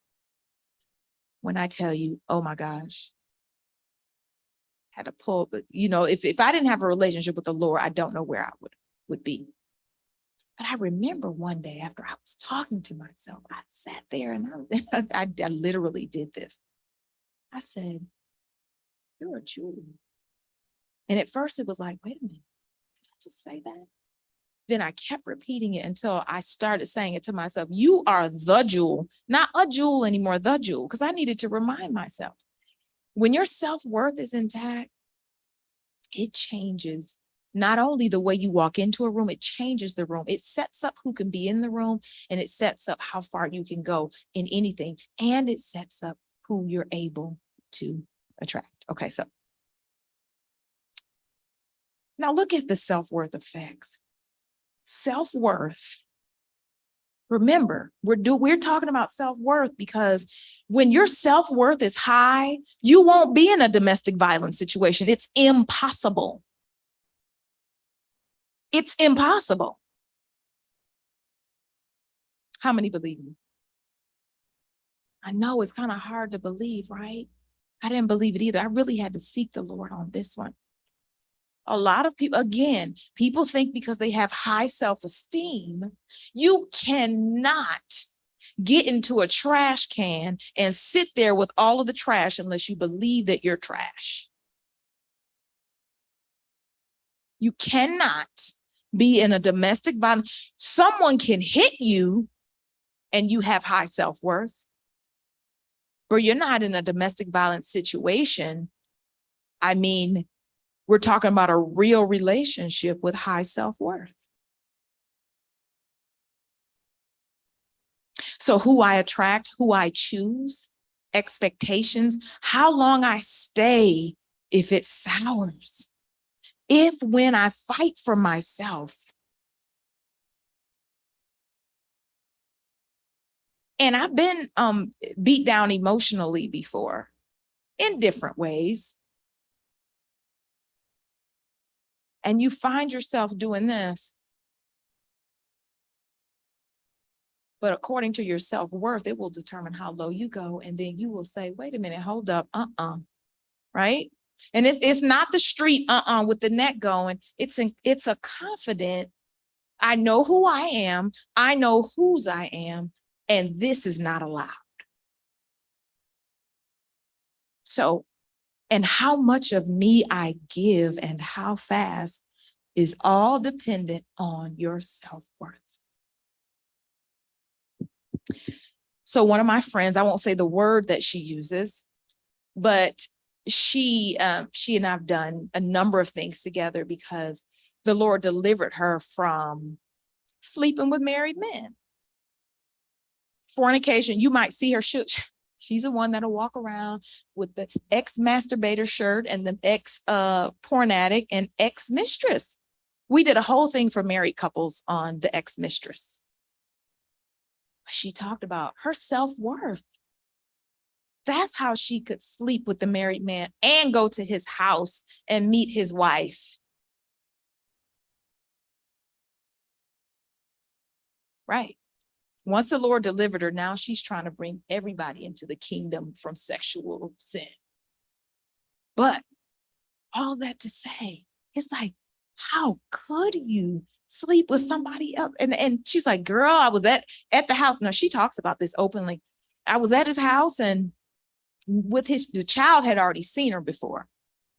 A: when I tell you, oh my gosh, had to pull, but if I didn't have a relationship with the Lord, I don't know where I would be. But I remember one day after I was talking to myself, I sat there and I literally did this. I said, you're a jewel. And at first it was like, wait a minute, did I just say that? Then I kept repeating it until I started saying it to myself. You are the jewel, not a jewel anymore, the jewel, because I needed to remind myself. When your self-worth is intact, it changes not only the way you walk into a room, it changes the room. It sets up who can be in the room, and it sets up how far you can go in anything. And it sets up who you're able to attract. Okay, so now look at the self-worth effects. Self-worth. Remember, we're talking about self-worth because when your self-worth is high, you won't be in a domestic violence situation. It's impossible. It's impossible. How many believe me? I know it's kind of hard to believe, right? I didn't believe it either. I really had to seek the Lord on this one. A lot of people, again, people think because they have high self-esteem, you cannot get into a trash can and sit there with all of the trash unless you believe that you're trash. You cannot be in a domestic violence. Someone can hit you and you have high self-worth, but you're not in a domestic violence situation. I mean, we're talking about a real relationship with high self-worth. So who I attract, who I choose, expectations, how long I stay if it sours, if when I fight for myself, and I've been beat down emotionally before in different ways. And you find yourself doing this. But according to your self-worth, it will determine how low you go. And then you will say, wait a minute, hold up, right? And it's not the street with the net going. It's a confident, I know who I am, I know whose I am, and this is not allowed. So, and how much of me I give and how fast is all dependent on your self-worth. So one of my friends, I won't say the word that she uses, but she and I've done a number of things together because the Lord delivered her from sleeping with married men. Fornication, you might see her, she's the one that'll walk around with the ex-masturbator shirt and the ex-porn addict and ex-mistress. We did a whole thing for married couples on the ex-mistress. She talked about her self-worth. That's how she could sleep with the married man and go to his house and meet his wife. Right. Once the Lord delivered her, now she's trying to bring everybody into the kingdom from sexual sin. But all that to say, it's like, how could you sleep with somebody else? And she's like, girl, I was at the house. No, she talks about this openly. I was at his house, and the child had already seen her before.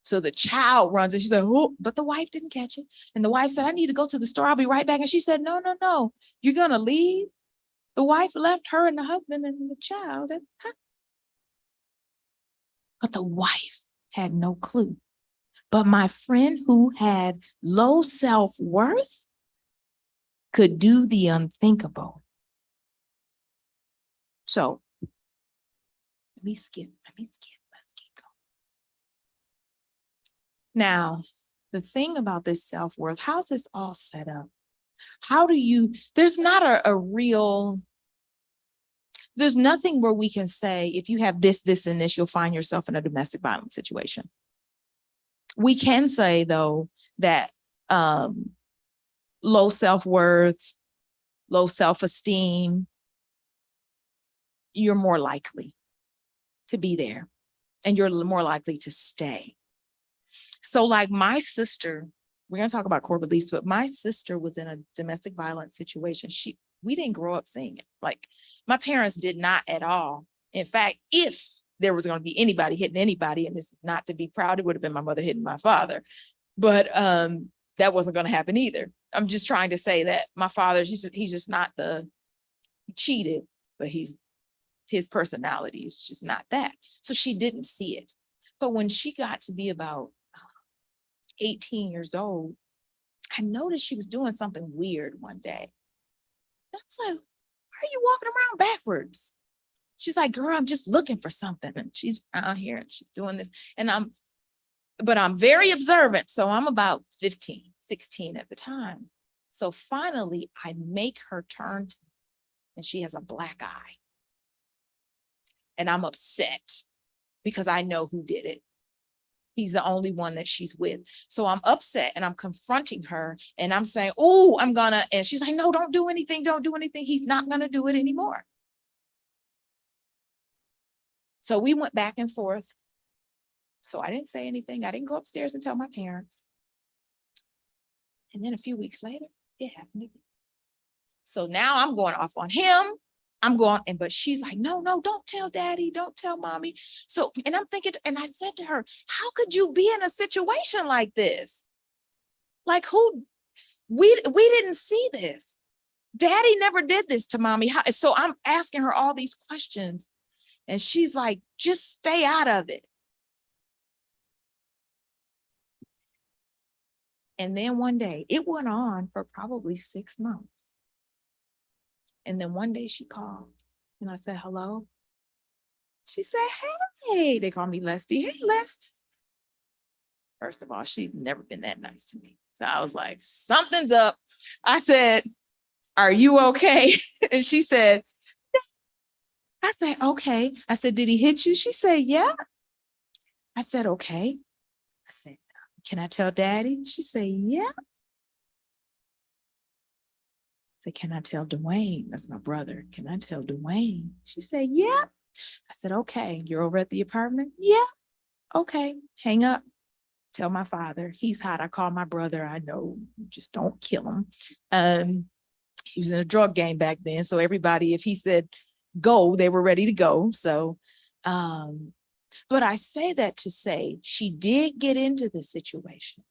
A: So the child runs and she said, oh, but the wife didn't catch it. And the wife said, I need to go to the store. I'll be right back. And she said, no, no, no. You're going to leave? The wife left her and the husband and the child. But the wife had no clue. But my friend who had low self-worth could do the unthinkable. So let's keep going. Now, the thing about this self-worth, how's this all set up? There's not a real, there's nothing where we can say, if you have this, this, and this, you'll find yourself in a domestic violence situation. We can say, though, that low self-worth, low self-esteem, you're more likely to be there and you're more likely to stay. So like my sister, we're going to talk about core beliefs, but my sister was in a domestic violence situation. We didn't grow up seeing it. Like my parents did not at all. In fact, if there was going to be anybody hitting anybody, and this is not to be proud, it would have been my mother hitting my father. But that wasn't going to happen either. I'm just trying to say that my father, he's just not he cheated, but his personality is just not that. So she didn't see it. But when she got to be about 18 years old, I noticed she was doing something weird one day. I was like, why are you walking around backwards? She's like, girl, I'm just looking for something. And she's out here and she's doing this. But I'm very observant. So I'm about 15, 16 at the time. So finally I make her turn to me, and she has a black eye. And I'm upset because I know who did it. He's the only one that she's with. So I'm upset and I'm confronting her and I'm saying, oh, and she's like, no, don't do anything. Don't do anything. He's not going to do it anymore. So we went back and forth. So I didn't say anything. I didn't go upstairs and tell my parents. And then a few weeks later, it happened again. So now I'm going off on him. But she's like, no, don't tell daddy, don't tell mommy. So, and I'm thinking, and I said to her, how could you be in a situation like this? Like we didn't see this. Daddy never did this to mommy. So I'm asking her all these questions and she's like, just stay out of it. And then one day, it went on for probably 6 months. And then one day she called and I said, hello. She said, hey, they call me Lesty. Hey, Lest. First of all, she's never been that nice to me. So I was like, something's up. I said, are you okay? And she said, yeah. I said, okay. I said, did he hit you? She said, yeah. I said, okay. I said, can I tell daddy? She said, yeah. I said, can I tell Dwayne? That's my brother. Can I tell Dwayne? She said, yeah. I said, okay, you're over at the apartment? Yeah. Okay, hang up. Tell my father. He's hot. I call my brother. I know, just don't kill him. He was in a drug game back then. So everybody, if he said go, they were ready to go. So, but I say that to say she did get into the situation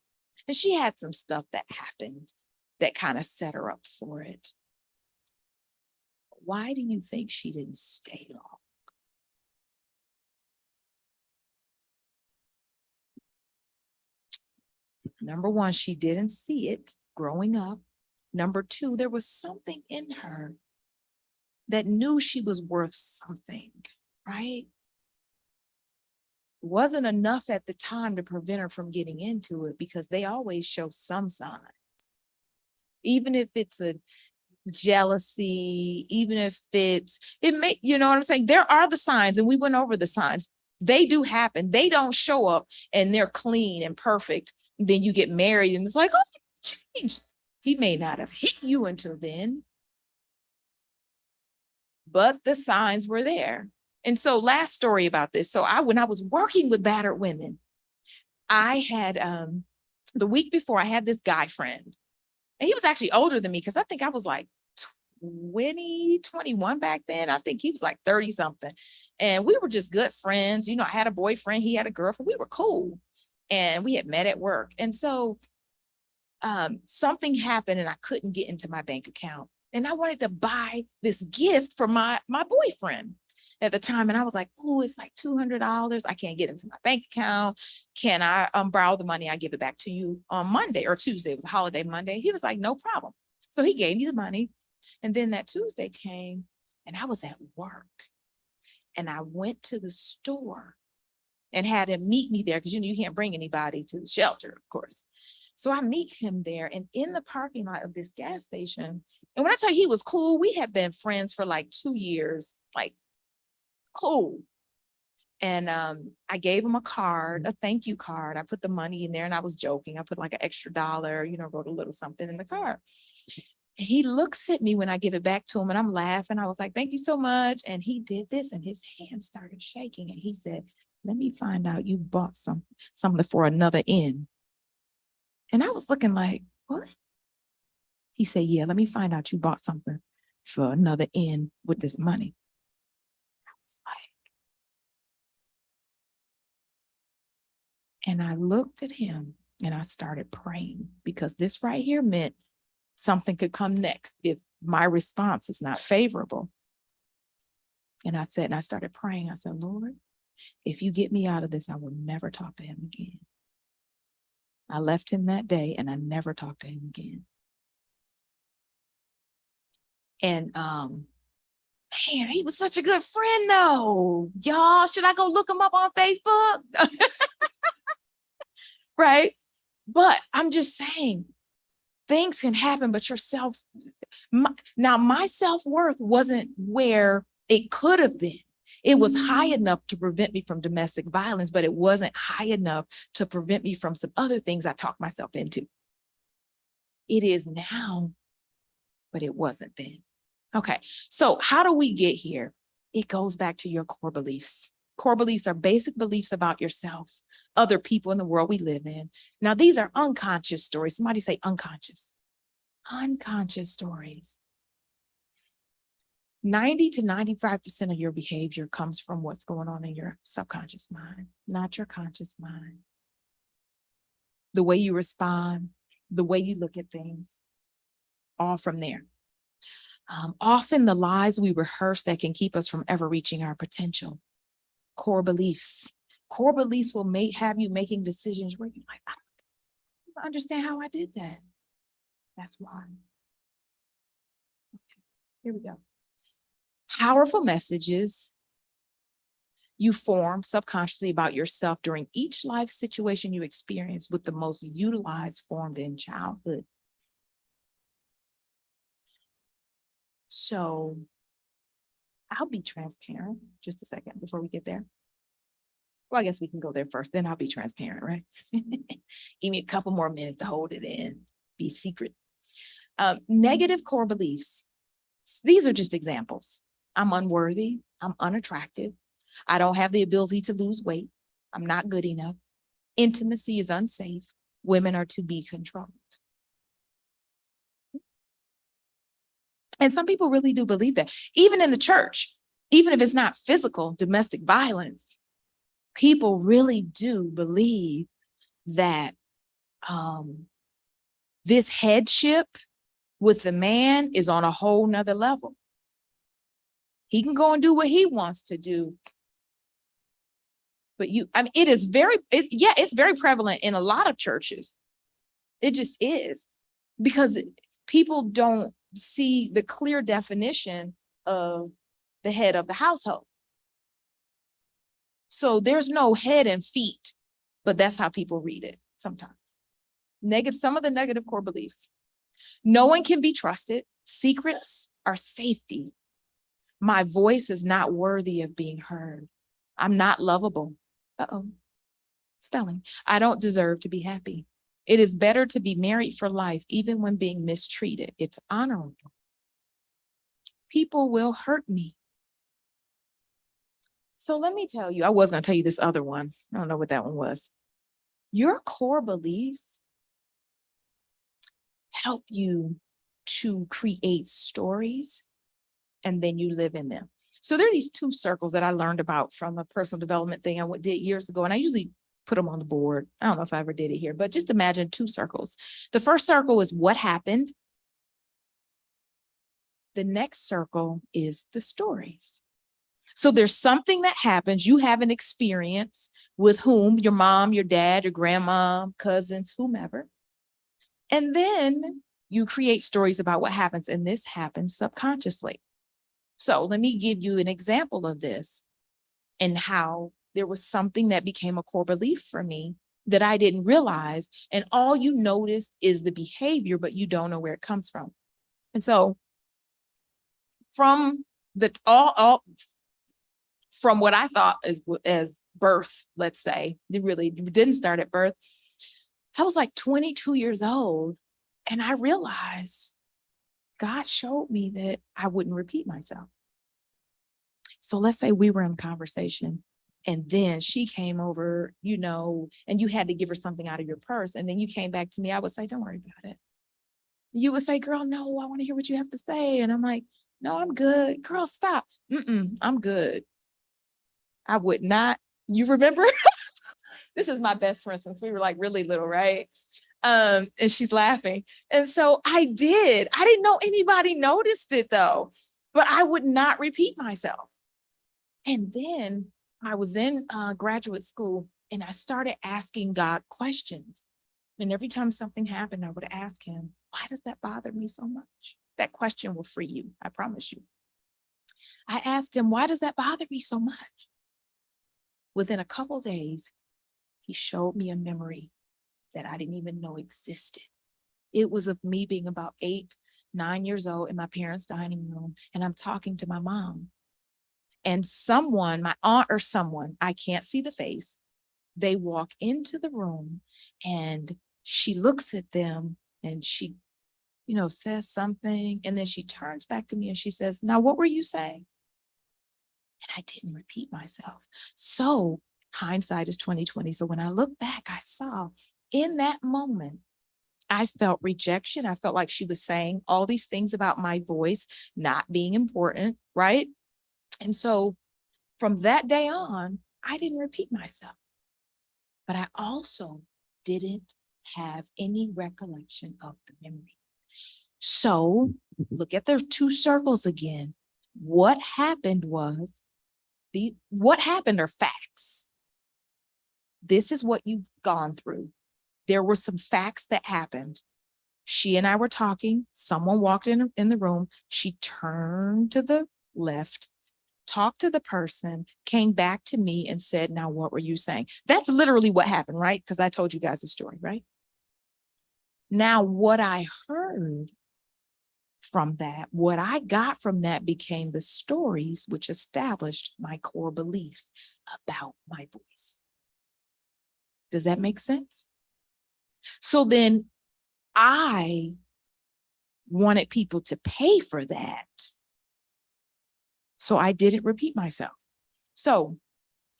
A: and she had some stuff that happened that kind of set her up for it. Why do you think she didn't stay long? Number one, she didn't see it growing up. Number two, there was something in her that knew she was worth something, right? Wasn't enough at the time to prevent her from getting into it because they always show some signs. even if it's a jealousy, even if you know what I'm saying? There are the signs, and we went over the signs. They do happen. They don't show up and they're clean and perfect. Then you get married and it's like, oh, changed. He may not have hit you until then, but the signs were there. And so last story about this. So when I was working with battered women, I had the week before I had this guy friend, and he was actually older than me because I think I was like 20, 21 back then. I think he was like 30 something. And we were just good friends. You know, I had a boyfriend, he had a girlfriend. We were cool. And we had met at work. And so something happened and I couldn't get into my bank account. And I wanted to buy this gift for my boyfriend at the time. And I was like, oh, it's like $200. I can't get into my bank account. Can I borrow the money? I give it back to you on Monday or Tuesday. It was a holiday Monday. He was like, no problem. So he gave me the money. And then that Tuesday came and I was at work. And I went to the store and had him meet me there because you can't bring anybody to the shelter, of course. So I meet him there and in the parking lot of this gas station. And when I tell you he was cool, we had been friends for like 2 years, like cool. And I gave him a card, a thank you card. I put the money in there and I was joking. I put like an extra $1, wrote a little something in the card. And he looks at me when I give it back to him and I'm laughing. I was like, thank you so much. And he did this and his hand started shaking. And he said, let me find out you bought something for another end. And I was looking like, what? He said, yeah, let me find out you bought something for another end with this money. I was like, and I looked at him and I started praying because this right here meant something could come next if my response is not favorable. And I started praying. I said, Lord, if you get me out of this, I will never talk to him again. I left him that day and I never talked to him again. And man, he was such a good friend though. Y'all, should I go look him up on Facebook? Right? But I'm just saying, things can happen, but my self-worth wasn't where it could have been. It was high enough to prevent me from domestic violence, but it wasn't high enough to prevent me from some other things I talked myself into. It is now, but it wasn't then. Okay, so how do we get here? It goes back to your core beliefs. Core beliefs are basic beliefs about yourself, other people in the world we live in. Now, these are unconscious stories. Somebody say unconscious. Unconscious stories. 90 to 95% of your behavior comes from what's going on in your subconscious mind, not your conscious mind. The way you respond, the way you look at things, all from there. Often the lies we rehearse that can keep us from ever reaching our potential. Core beliefs. Core beliefs will have you making decisions where you're like, I don't understand how I did that. That's why. Okay, here we go. Powerful messages you form subconsciously about yourself during each life situation you experience, with the most utilized formed in childhood. So I'll be transparent just a second before we get there. Well, I guess we can go there first, then I'll be transparent, right? Give me a couple more minutes to hold it in, be secret. Negative core beliefs. These are just examples. I'm unworthy. I'm unattractive. I don't have the ability to lose weight. I'm not good enough. Intimacy is unsafe. Women are to be controlled. And some people really do believe that. Even in the church, even if it's not physical domestic violence, people really do believe that this headship with the man is on a whole nother level. He can go and do what he wants to do. But it's very prevalent in a lot of churches. It just is, because people don't see the clear definition of the head of the household. So there's no head and feet, but that's how people read it sometimes. Some of the negative core beliefs. No one can be trusted. Secrets are safety. My voice is not worthy of being heard. I'm not lovable. Spelling. I don't deserve to be happy. It is better to be married for life, even when being mistreated. It's honorable. People will hurt me. So let me tell you, I was going to tell you this other one. I don't know what that one was. Your core beliefs help you to create stories, and then you live in them. So there are these two circles that I learned about from a personal development thing I did years ago, and I usually put them on the board. I don't know if I ever did it here, but just imagine two circles. The first circle is what happened. The next circle is the stories. So there's something that happens, you have an experience with whom, your mom, your dad, your grandma, cousins, whomever. And then you create stories about what happens, and this happens subconsciously. So let me give you an example of this and how there was something that became a core belief for me that I didn't realize. And all you notice is the behavior, but you don't know where it comes from. And so from the from what I thought as birth, let's say, it really didn't start at birth. I was like 22 years old, and I realized God showed me that I wouldn't repeat myself. So let's say we were in conversation, and then she came over, and you had to give her something out of your purse, and then you came back to me. I would say, don't worry about it. You would say, girl, no, I want to hear what you have to say. And I'm like, no, I'm good. Girl, stop. I'm good. I would not. You remember? This is my best friend since we were like really little, right? And she's laughing. And so I did. I didn't know anybody noticed it though, but I would not repeat myself. And then I was in graduate school, and I started asking God questions. And every time something happened, I would ask him, why does that bother me so much? That question will free you, I promise you. I asked him, why does that bother me so much? Within a couple of days, he showed me a memory that I didn't even know existed. It was of me being about 8, 9 years old in my parents' dining room, and I'm talking to my mom. And someone, my aunt or someone, I can't see the face, they walk into the room, and she looks at them, and she, says something, and then she turns back to me and she says, now, what were you saying? And I didn't repeat myself. So hindsight is 2020. So when I look back, I saw in that moment, I felt rejection. I felt like she was saying all these things about my voice not being important, right? And so from that day on, I didn't repeat myself. But I also didn't have any recollection of the memory. So look at the two circles again. What happened was, what happened are facts. This is what you've gone through. There were some facts that happened. She and I were talking. Someone walked in the room. She turned to the left, talked to the person, came back to me and said, now, what were you saying? That's literally what happened, right? Because I told you guys the story, right? Now, what I heard from that, what I got from that became the stories which established my core belief about my voice. Does that make sense? So then I wanted people to pay for that. So I didn't repeat myself. So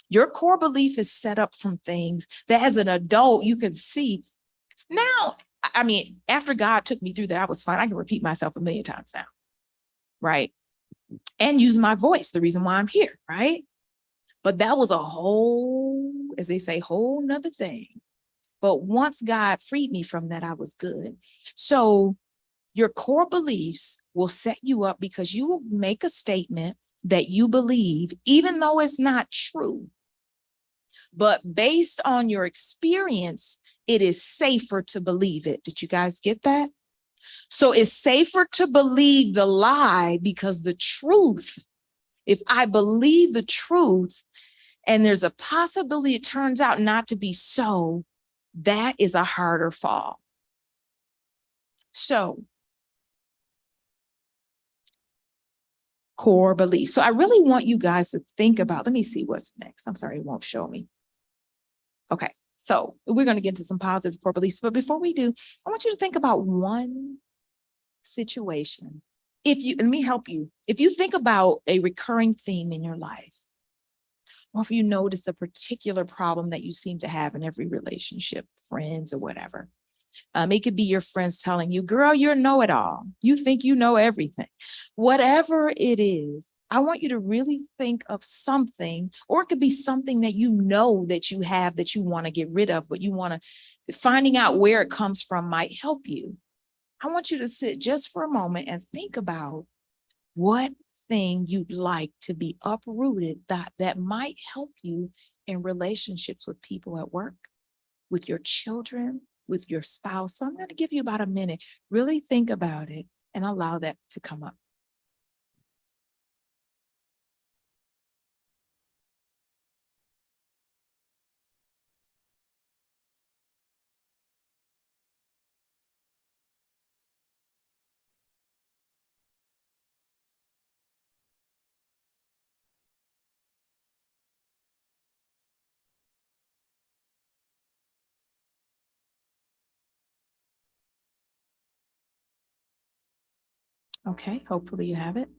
A: your core belief is set up from things that as an adult, you can see. Now, I mean, after God took me through that, I was fine. I can repeat myself a million times now, right? And use my voice, the reason why I'm here, right? But that was a whole, as they say, whole nother thing. But once God freed me from that, I was good. So your core beliefs will set you up because you will make a statement that you believe, even though it's not true. But based on your experience, it is safer to believe it. Did you guys get that? So it's safer to believe the lie because the truth, if I believe the truth and there's a possibility it turns out not to be so, that is a harder fall. So core beliefs. So I really want you guys to think about, let me see what's next. I'm sorry, it won't show me. Okay, so we're going to get into some positive core beliefs. But before we do, I want you to think about one situation. Let me help you. If you think about a recurring theme in your life, or if you notice a particular problem that you seem to have in every relationship, friends or whatever, it could be your friends telling you, girl, you're know-it-all. You think you know everything. Whatever it is, I want you to really think of something, or it could be something that you know that you have that you want to get rid of, but you want to, finding out where it comes from might help you. I want you to sit just for a moment and think about what thing you'd like to be uprooted that might help you in relationships with people at work, with your children, with your spouse. So I'm going to give you about a minute. Really think about it and allow that to come up. Okay, hopefully you have it.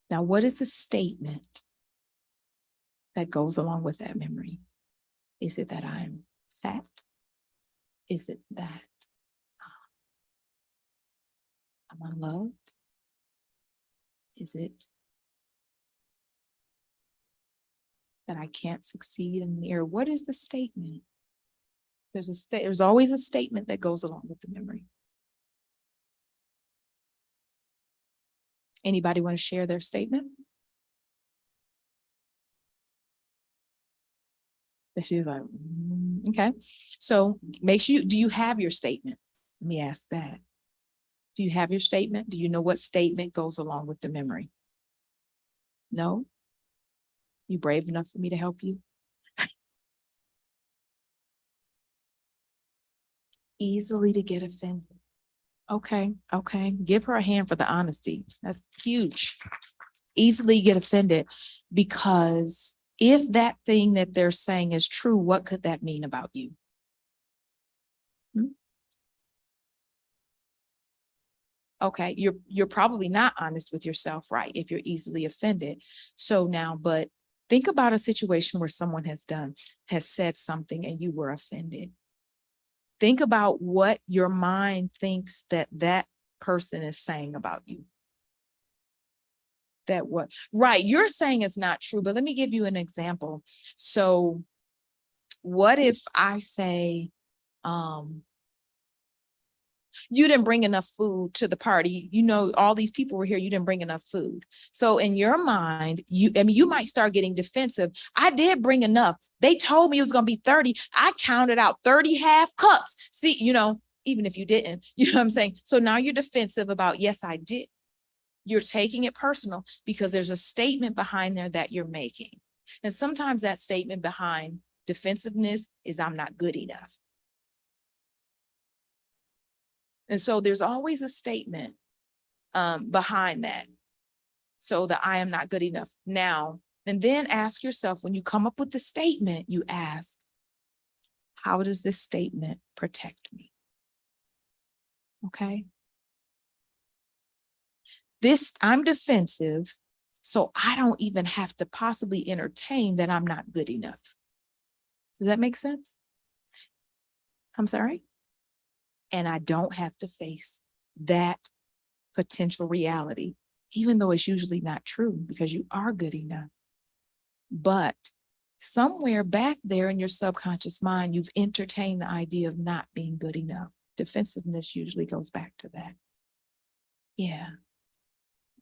A: Now, what is the statement that goes along with that memory? Is it that I'm fat? Is it that I'm unloved? Is it that I can't succeed in the mirror? What is the statement? There's always a statement that goes along with the memory. Anybody want to share their statement? That she's like, okay. So make sure do you have your statement? Let me ask that. Do you have your statement? Do you know what statement goes along with the memory? No? You brave enough for me to help you? Easily to get offended. Okay. Give her a hand for the honesty. That's huge. Easily get offended, because if that thing that they're saying is true, what could that mean about you? Okay, you're probably not honest with yourself, right? If you're easily offended. So now, but think about a situation where someone has said something and you were offended. Think about what your mind thinks that person is saying about you. That what, right? You're saying it's not true, but let me give you an example. So what if I say, you didn't bring enough food to the party. You know, all these people were here. You didn't bring enough food. So in your mind, you might start getting defensive. I did bring enough. They told me it was going to be 30. I counted out 30 half cups. See, even if you didn't, you know what I'm saying? So now you're defensive about, yes, I did. You're taking it personal because there's a statement behind there that you're making. And sometimes that statement behind defensiveness is, I'm not good enough. And so there's always a statement behind that. So that I am not good enough now. And then ask yourself, when you come up with the statement, you ask, how does this statement protect me? Okay. I'm defensive, so I don't even have to possibly entertain that I'm not good enough. Does that make sense? I'm sorry. And I don't have to face that potential reality, even though it's usually not true, because you are good enough. But somewhere back there in your subconscious mind, you've entertained the idea of not being good enough. Defensiveness usually goes back to that. Yeah.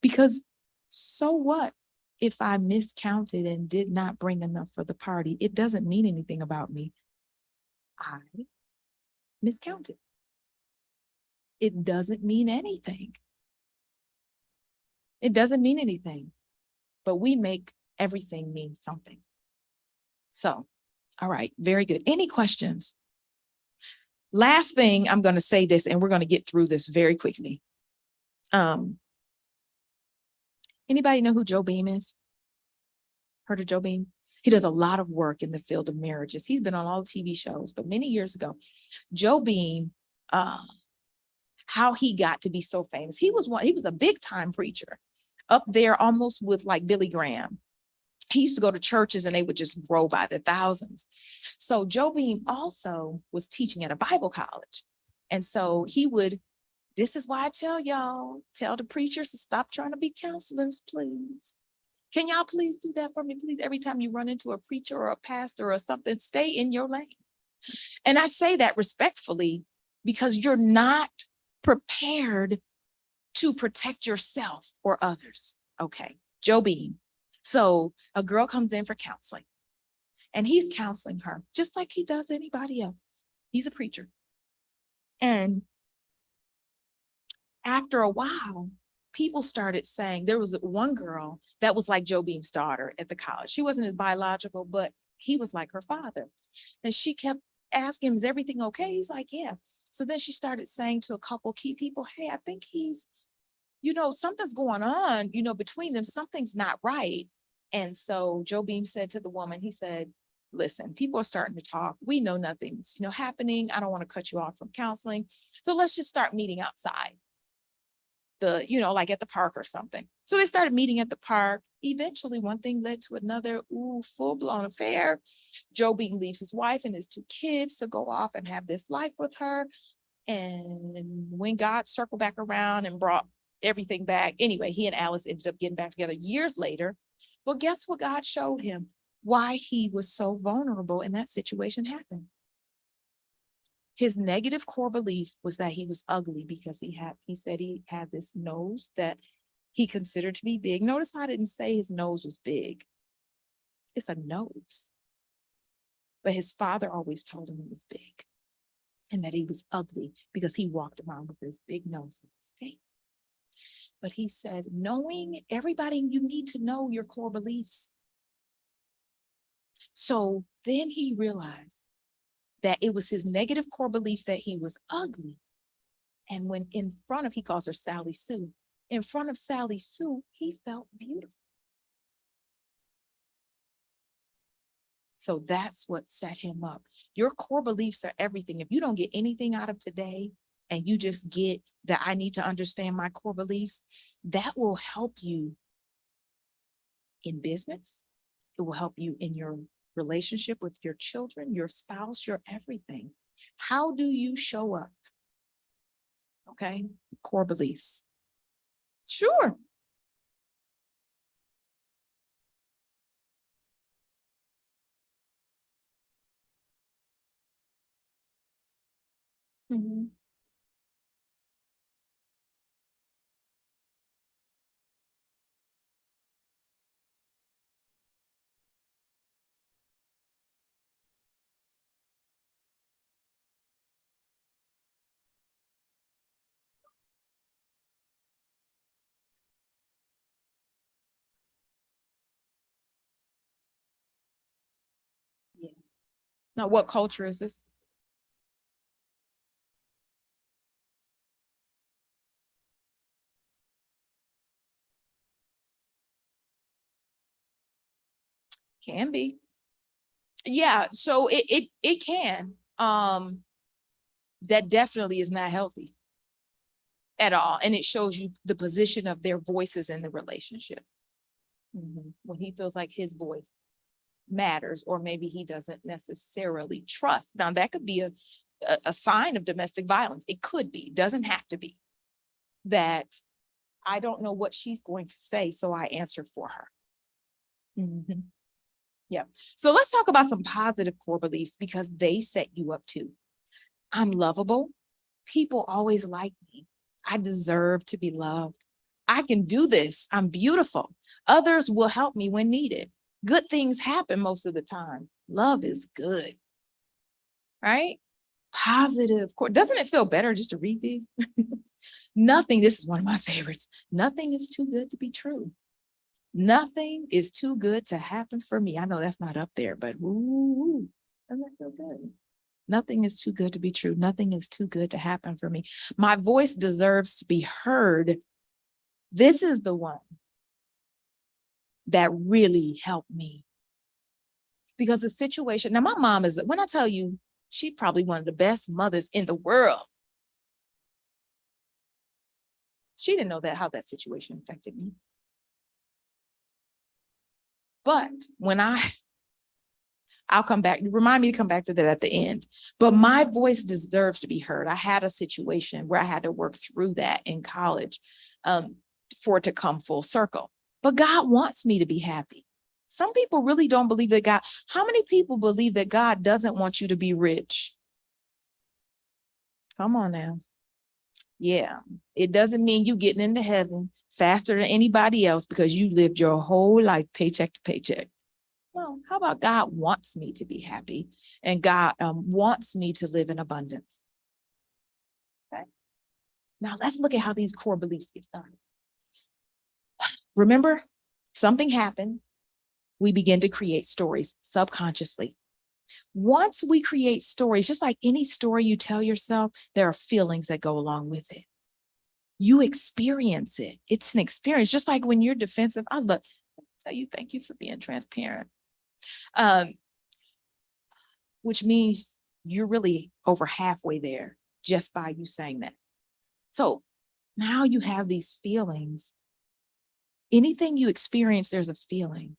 A: Because so what if I miscounted and did not bring enough for the party? It doesn't mean anything about me. I miscounted. It doesn't mean anything. It doesn't mean anything, but we make everything mean something. So, all right, very good. Any questions? Last thing, I'm going to say this, and we're going to get through this very quickly. Anybody know who Joe Beam is? Heard of Joe Beam? He does a lot of work in the field of marriages. He's been on all the TV shows, but many years ago, Joe Beam, how he got to be so famous. He was a big time preacher up there almost with like Billy Graham. He used to go to churches and they would just grow by the thousands. So Joe Beam also was teaching at a Bible college. And so this is why I tell the preachers to stop trying to be counselors, please. Can y'all please do that for me, please? Every time you run into a preacher or a pastor or something, stay in your lane. And I say that respectfully because you're not prepared to protect yourself or others. Okay, Joe Beam. So a girl comes in for counseling and he's counseling her just like he does anybody else. He's a preacher. And after a while, people started saying, there was one girl that was like Joe Beam's daughter at the college. She wasn't his biological, but he was like her father. And she kept asking him, is everything okay? He's like, yeah. So then she started saying to a couple key people, hey, I think he's, something's going on, between them, something's not right. And so Joe Beam said to the woman, he said, listen, people are starting to talk. We know nothing's, happening. I don't want to cut you off from counseling. So let's just start meeting outside. Like at the park or something. So they started meeting at the park. Eventually, one thing led to another, full-blown affair. Joe Beam leaves his wife and his 2 kids to go off and have this life with her. And when God circled back around and brought everything back, anyway, he and Alice ended up getting back together years later. Well, guess what God showed him? Why he was so vulnerable in that situation happened. His negative core belief was that he was ugly because he said he had this nose that he considered to be big. Notice how I didn't say his nose was big. It's a nose. But his father always told him it was big and that he was ugly because he walked around with this big nose on his face. But he said, knowing everybody, you need to know your core beliefs. So then he realized that it was his negative core belief that he was ugly. And when he calls her Sally Sue, in front of Sally Sue, he felt beautiful. So that's what set him up. Your core beliefs are everything. If you don't get anything out of today and you just get that I need to understand my core beliefs, that will help you in business. It will help you in your relationship with your children, your spouse, your everything. How do you show up? Okay, core beliefs. Sure. Mm-hmm. Yeah. Now, what culture is this? Can be. Yeah, so it can. That definitely is not healthy at all. And it shows you the position of their voices in the relationship. Mm-hmm. When he feels like his voice matters, or maybe he doesn't necessarily trust. Now, that could be a sign of domestic violence. It could be, doesn't have to be. That I don't know what she's going to say, so I answer for her. Mm-hmm. Yeah. So let's talk about some positive core beliefs because they set you up too. I'm lovable. People always like me. I deserve to be loved. I can do this. I'm beautiful. Others will help me when needed. Good things happen most of the time. Love is good. Right? Positive core. Doesn't it feel better just to read these? Nothing, this is one of my favorites. Nothing is too good to be true. Nothing is too good to happen for me. I know that's not up there, but ooh, doesn't that feel good? Nothing is too good to be true. Nothing is too good to happen for me. My voice deserves to be heard. This is the one. that really helped me. Because the situation, now my mom is, when I tell you, she's probably one of the best mothers in the world. She didn't know that how that situation affected me. But when I'll come back, remind me to come back to that at the end. But my voice deserves to be heard. I had a situation where I had to work through that in college for it to come full circle. But God wants me to be happy. Some people really don't believe that God, how many people believe that God doesn't want you to be rich? Come on now. Yeah, it doesn't mean you getting into heaven faster than anybody else because you lived your whole life paycheck to paycheck. Well, how about God wants me to be happy and God wants me to live in abundance? Okay. Now let's look at how these core beliefs get started. Remember, something happened. We begin to create stories subconsciously. Once we create stories, just like any story you tell yourself, there are feelings that go along with it. You experience it. It's an experience, just like when you're defensive. I love to tell you, thank you for being transparent. Which means you're really over halfway there just by you saying that. So now you have these feelings. Anything you experience, there's a feeling.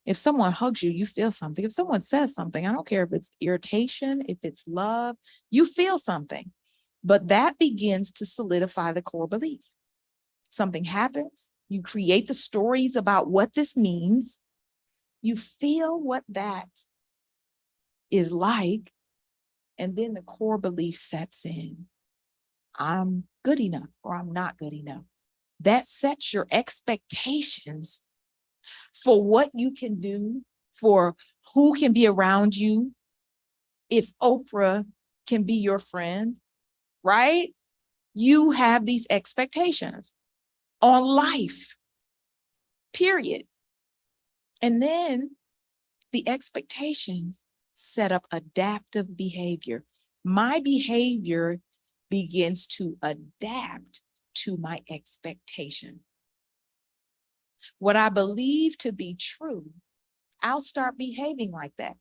A: If someone hugs you, you feel something. If someone says something, I don't care if it's irritation, if it's love, you feel something. But that begins to solidify the core belief. Something happens, you create the stories about what this means, you feel what that is like, and then the core belief sets in. I'm good enough or I'm not good enough. That sets your expectations for what you can do, for who can be around you. If Oprah can be your friend, right? You have these expectations on life, period. And then the expectations set up adaptive behavior. My behavior begins to adapt to my expectation. What I believe to be true, I'll start behaving like that.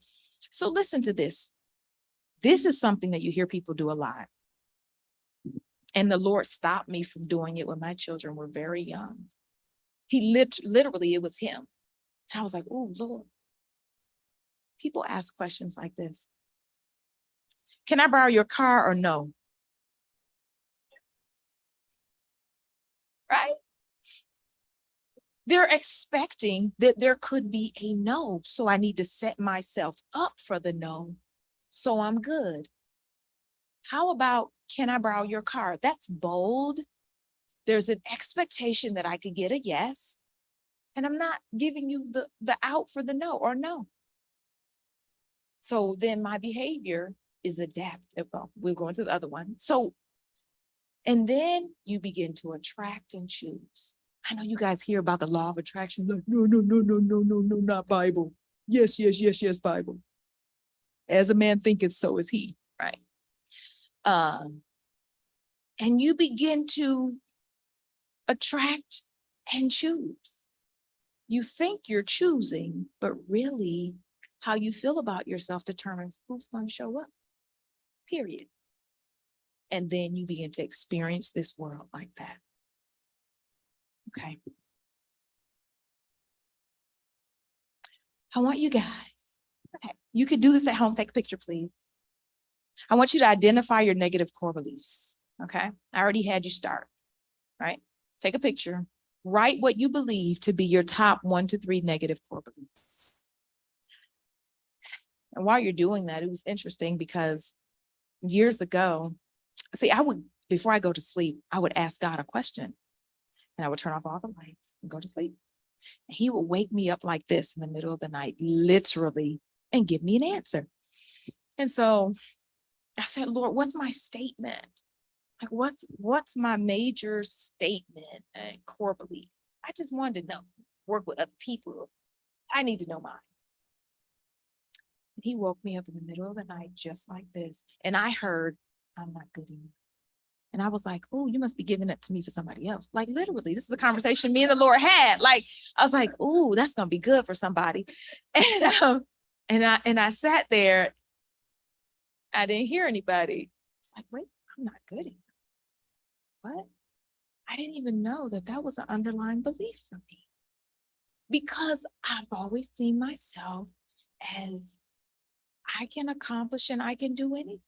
A: So listen to this. This is something that you hear people do a lot. And the Lord stopped me from doing it when my children were very young. He literally, it was him. And I was like, oh, Lord. People ask questions like this. Can I borrow your car or no? Right? They're expecting that there could be a no. So I need to set myself up for the no. So I'm good. How about, can I borrow your car? That's bold. There's an expectation that I could get a yes. And I'm not giving you the out for the no or no. So then my behavior is adaptive. Well, we'll go into the other one. So, and then you begin to attract and choose. I know you guys hear about the law of attraction. Like, no, not Bible. Yes, Bible. As a man thinketh, so is he, right? And you begin to attract and choose. You think you're choosing, but really how you feel about yourself determines who's going to show up, period. And then you begin to experience this world like that. Okay. I want you guys, okay, you could do this at home. Take a picture, please. I want you to identify your negative core beliefs. Okay. I already had you start, right? Take a picture. Write what you believe to be your top 1 to 3 negative core beliefs. And while you're doing that, it was interesting because years ago, see, before I go to sleep, I would ask God a question and I would turn off all the lights and go to sleep. And he would wake me up like this in the middle of the night, literally, and give me an answer. And so I said, Lord, what's my statement? Like, what's my major statement and core belief? I just wanted to know, work with other people. I need to know mine. And he woke me up in the middle of the night just like this. And I heard, I'm not good enough. And I was like, oh, you must be giving that to me for somebody else. Like literally, this is a conversation me and the Lord had. Like, I was like, oh, that's going to be good for somebody. And I sat there. I didn't hear anybody. It's like, wait, I'm not good enough. What? I didn't even know that that was an underlying belief for me, because I've always seen myself as I can accomplish and I can do anything.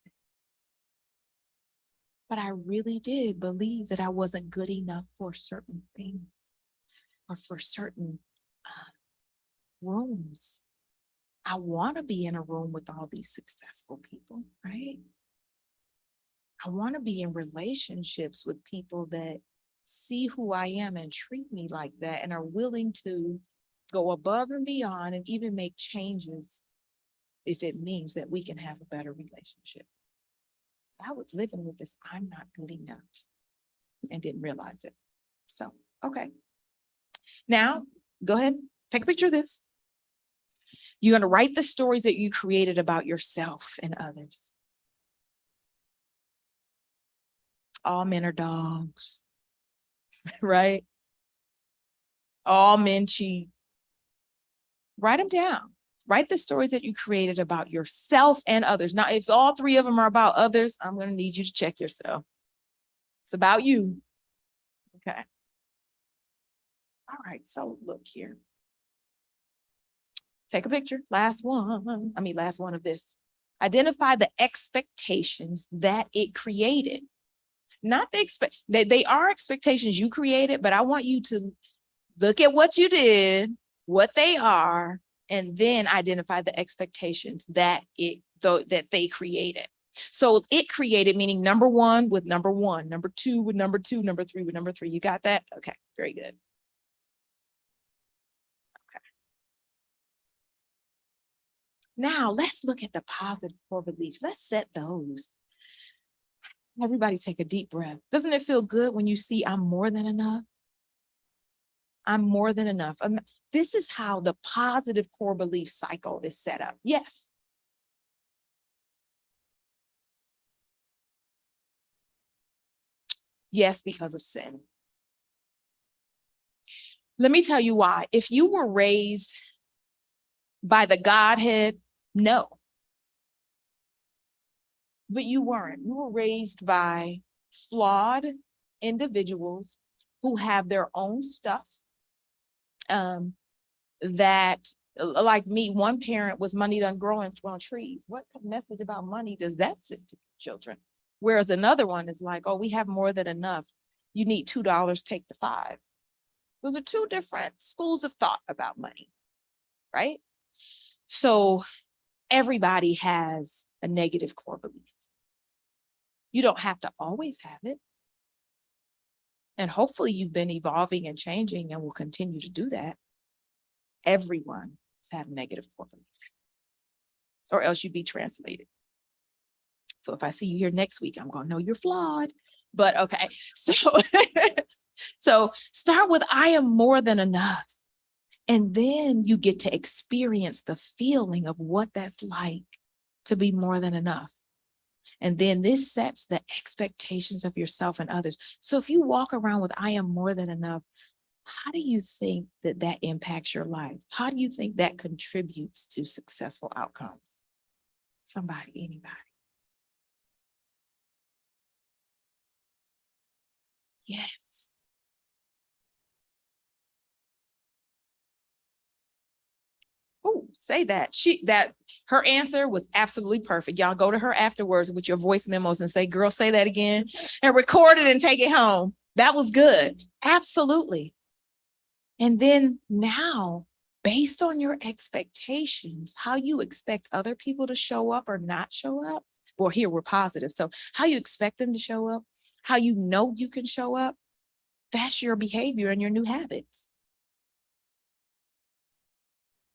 A: But I really did believe that I wasn't good enough for certain things or for certain rooms. I want to be in a room with all these successful people, right? I want to be in relationships with people that see who I am and treat me like that and are willing to go above and beyond and even make changes if it means that we can have a better relationship. I was living with this, I'm not good enough, and didn't realize it. So, okay. Now, go ahead, take a picture of this. You're going to write the stories that you created about yourself and others. All men are dogs, right? All men cheat. Write them down. Write the stories that you created about yourself and others. Now, if all three of them are about others, I'm going to need you to check yourself. It's about you. Okay. All right. So look here. Take a picture. Last one of this. Identify the expectations that it created. Not the they are expectations you created, but I want you to look at what you did, what they are, and then identify the expectations that they created. So it created, meaning number one with number one, number two with number two, number three with number three. You got that? Okay, very good. Okay. Now let's look at the positive core beliefs. Let's set those. Everybody take a deep breath. Doesn't it feel good when you see I'm more than enough? I'm more than enough. This is how the positive core belief cycle is set up. Yes. Yes, because of sin. Let me tell you why. If you were raised by the Godhead, no. But you weren't. You were raised by flawed individuals who have their own stuff. That, like me, one parent was money done growing on trees. What message about money does that send to children? Whereas another one is like, oh, we have more than enough. You need $2, take the 5. Those are two different schools of thought about money, right? So everybody has a negative core belief. You don't have to always have it. And hopefully you've been evolving and changing and will continue to do that. Everyone has had a negative core belief, or else you'd be translated. So if I see you here next week, I'm going to know you're flawed. But okay, so start with I am more than enough. And then you get to experience the feeling of what that's like to be more than enough. And then this sets the expectations of yourself and others. So if you walk around with I am more than enough, how do you think that impacts your life? How do you think that contributes to successful outcomes? Somebody, anybody? Yes. Oh, say that. Her answer was absolutely perfect. Y'all go to her afterwards with your voice memos and say, girl, say that again, and record it and take it home. That was good. Absolutely. And then now, based on your expectations, how you expect other people to show up or not show up. Well, here we're positive. So how you expect them to show up, how you know you can show up, that's your behavior and your new habits.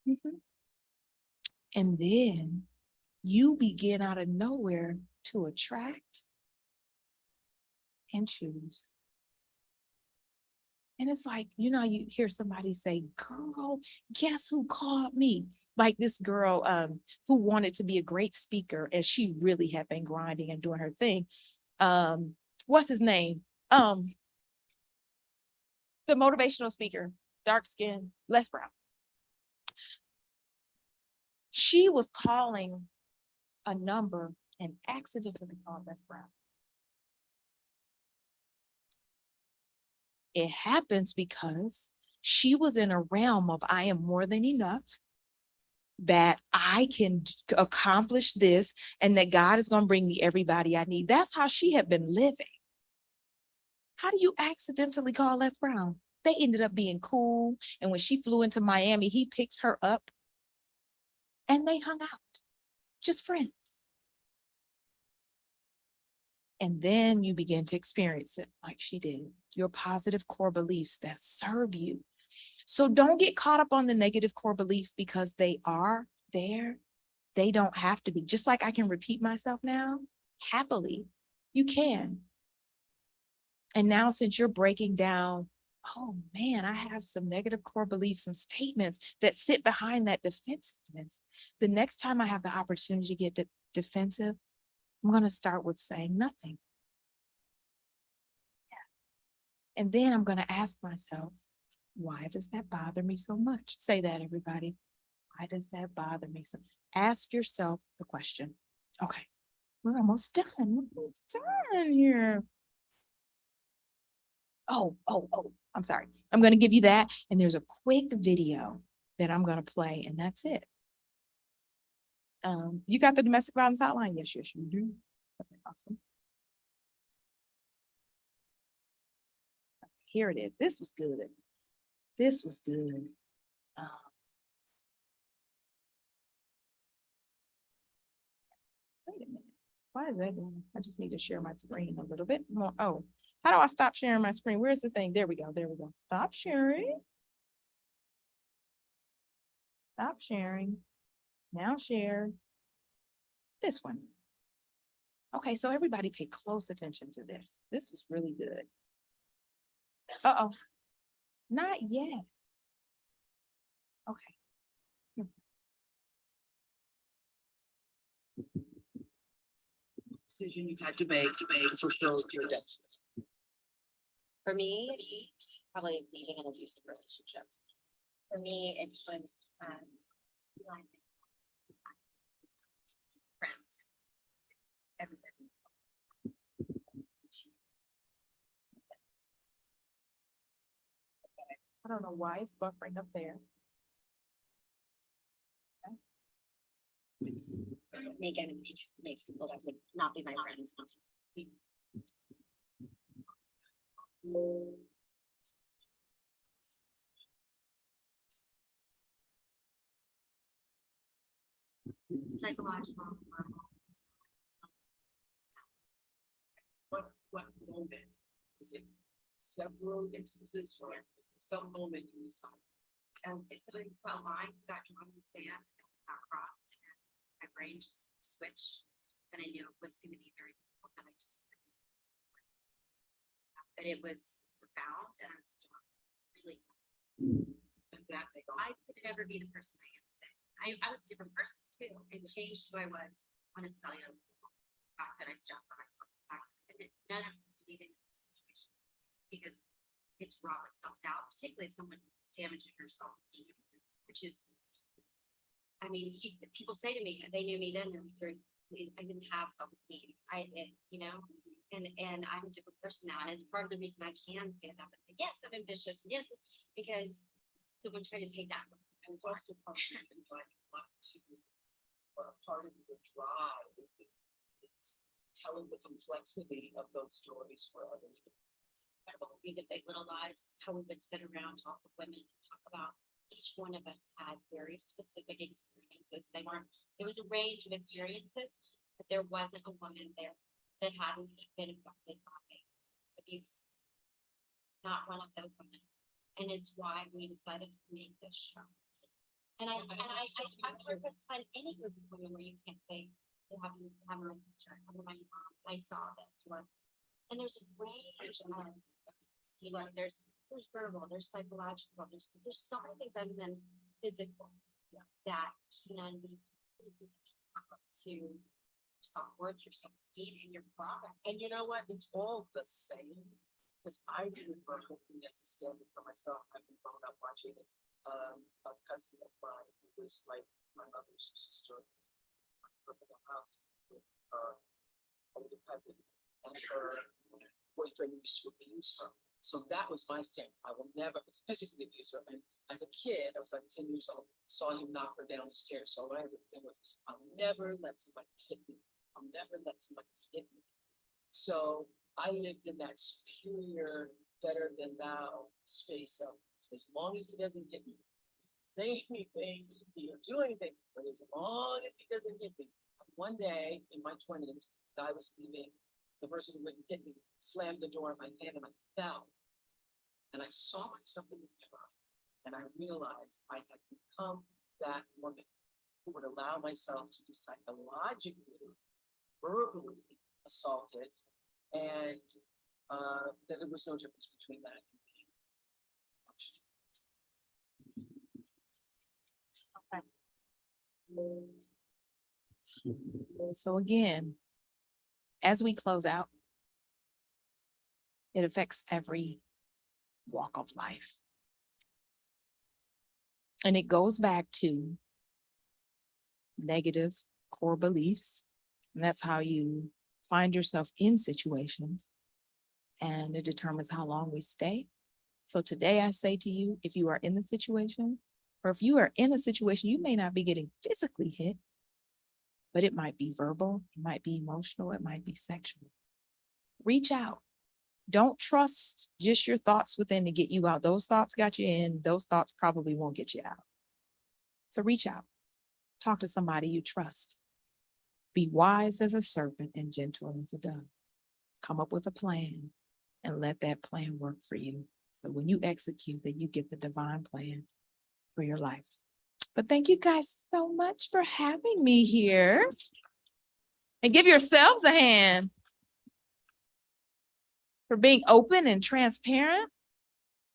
A: Mm-hmm. And then you begin out of nowhere to attract and choose. And it's like, you hear somebody say, girl, guess who called me? Like this girl who wanted to be a great speaker, and she really had been grinding and doing her thing. what's his name? The motivational speaker, dark skin, Les Brown. She was calling a number and accidentally called Les Brown. It happens because she was in a realm of I am more than enough, that I can accomplish this, and that God is going to bring me everybody I need. That's how she had been living. How do you accidentally call Les Brown? They ended up being cool. And when she flew into Miami, he picked her up and they hung out, just friends. And then you begin to experience it like she did, your positive core beliefs that serve you. So don't get caught up on the negative core beliefs because they are there. They don't have to be. Just like I can repeat myself now, happily, you can. And now since you're breaking down, oh man, I have some negative core beliefs and statements that sit behind that defensiveness. The next time I have the opportunity to get defensive, I'm going to start with saying nothing. Yeah. And then I'm going to ask myself, why does that bother me so much? Say that, everybody. Why does that bother me so? Ask yourself the question. Okay, we're almost done. We're almost done here. Oh, I'm sorry. I'm going to give you that. And there's a quick video that I'm going to play, and that's it. You got the domestic violence hotline? Yes, you do. Okay, awesome. Here it is. This was good. This was good. Wait a minute. Why is that going? I just need to share my screen a little bit more. Oh, how do I stop sharing my screen? Where's the thing? There we go. There we go. Stop sharing. Stop sharing. Now share this one. Okay, so everybody pay close attention to this. This was really good. Uh-oh. Not yet. Okay.
B: Decision you had to make to fulfill your destiny.
C: For me, probably leaving an abusive relationship. For me, it was friends, everybody.
A: I don't know why it's buffering up there.
C: Make enemies, make people that would not be my friends. Psychological.
B: What moment? Is it several instances or some moment you saw?
C: It's somebody saw a line, got drawn in the sand, got crossed, and my brain just switched. And I knew it was going to be very difficult, but but it was profound, and I was really. I could never be the person I am today. I was a different person too, and changed who I was on a cellular level. That I stopped for myself. And none of them believe in this situation because it's raw self-doubt, particularly if someone damages your self-esteem, which is, I mean, people say to me, they knew me then, I didn't have self-esteem. And I'm a different person now. And it's part of the reason I can stand up and say, yes, I'm ambitious. Yes, because someone tried to take that.
B: And it's also part of the part of the drive is telling the complexity of those stories for others.
C: Read the Big Little Lies, how we would sit around, talk with women, and talk about each one of us had very specific experiences. There was a range of experiences, but there wasn't a woman there that hadn't been affected by abuse. Not one of those women. And it's why we decided to make this show. And I purpose find any group of women where you can't say they have my sister, my mom, I saw this one. And there's a range of there's verbal, there's psychological, there's so many things other than physical that can be to self-worth, your self-esteem, and your progress.
B: And you know what? It's all the same. Because I didn't learn hoping necessarily for myself. I've been growing up watching a cousin of mine who was like my mother's sister from the house with her older cousin, and her boyfriend used to abuse her. So that was my stand. I will never physically abuse her. And as a kid, I was like 10 years old, saw him knock her down the stairs. So what I did was, I'll never let somebody hit me. I'll never let somebody hit me. So I lived in that superior, better than thou space of, as long as he doesn't hit me, say anything, he'll do anything, but as long as he doesn't hit me. One day in my 20s, I was leaving, the person who wouldn't hit me slammed the door in my hand and I fell. And I saw myself in the mirror and I realized I had become that woman who would allow myself to be psychologically, verbally assaulted, and that there was no difference between that and being
A: So again, as we close out, it affects every walk of life. And it goes back to negative core beliefs. And that's how you find yourself in situations. And it determines how long we stay. So today I say to you, if you are in the situation, or if you are in a situation, you may not be getting physically hit, but it might be verbal, it might be emotional, it might be sexual. Reach out. Don't trust just your thoughts within to get you out. Those thoughts got you in. Those thoughts probably won't get you out. So reach out. Talk to somebody you trust. Be wise as a serpent and gentle as a dove. Come up with a plan and let that plan work for you. So when you execute that, you get the divine plan for your life. But thank you guys so much for having me here. And give yourselves a hand for being open and transparent.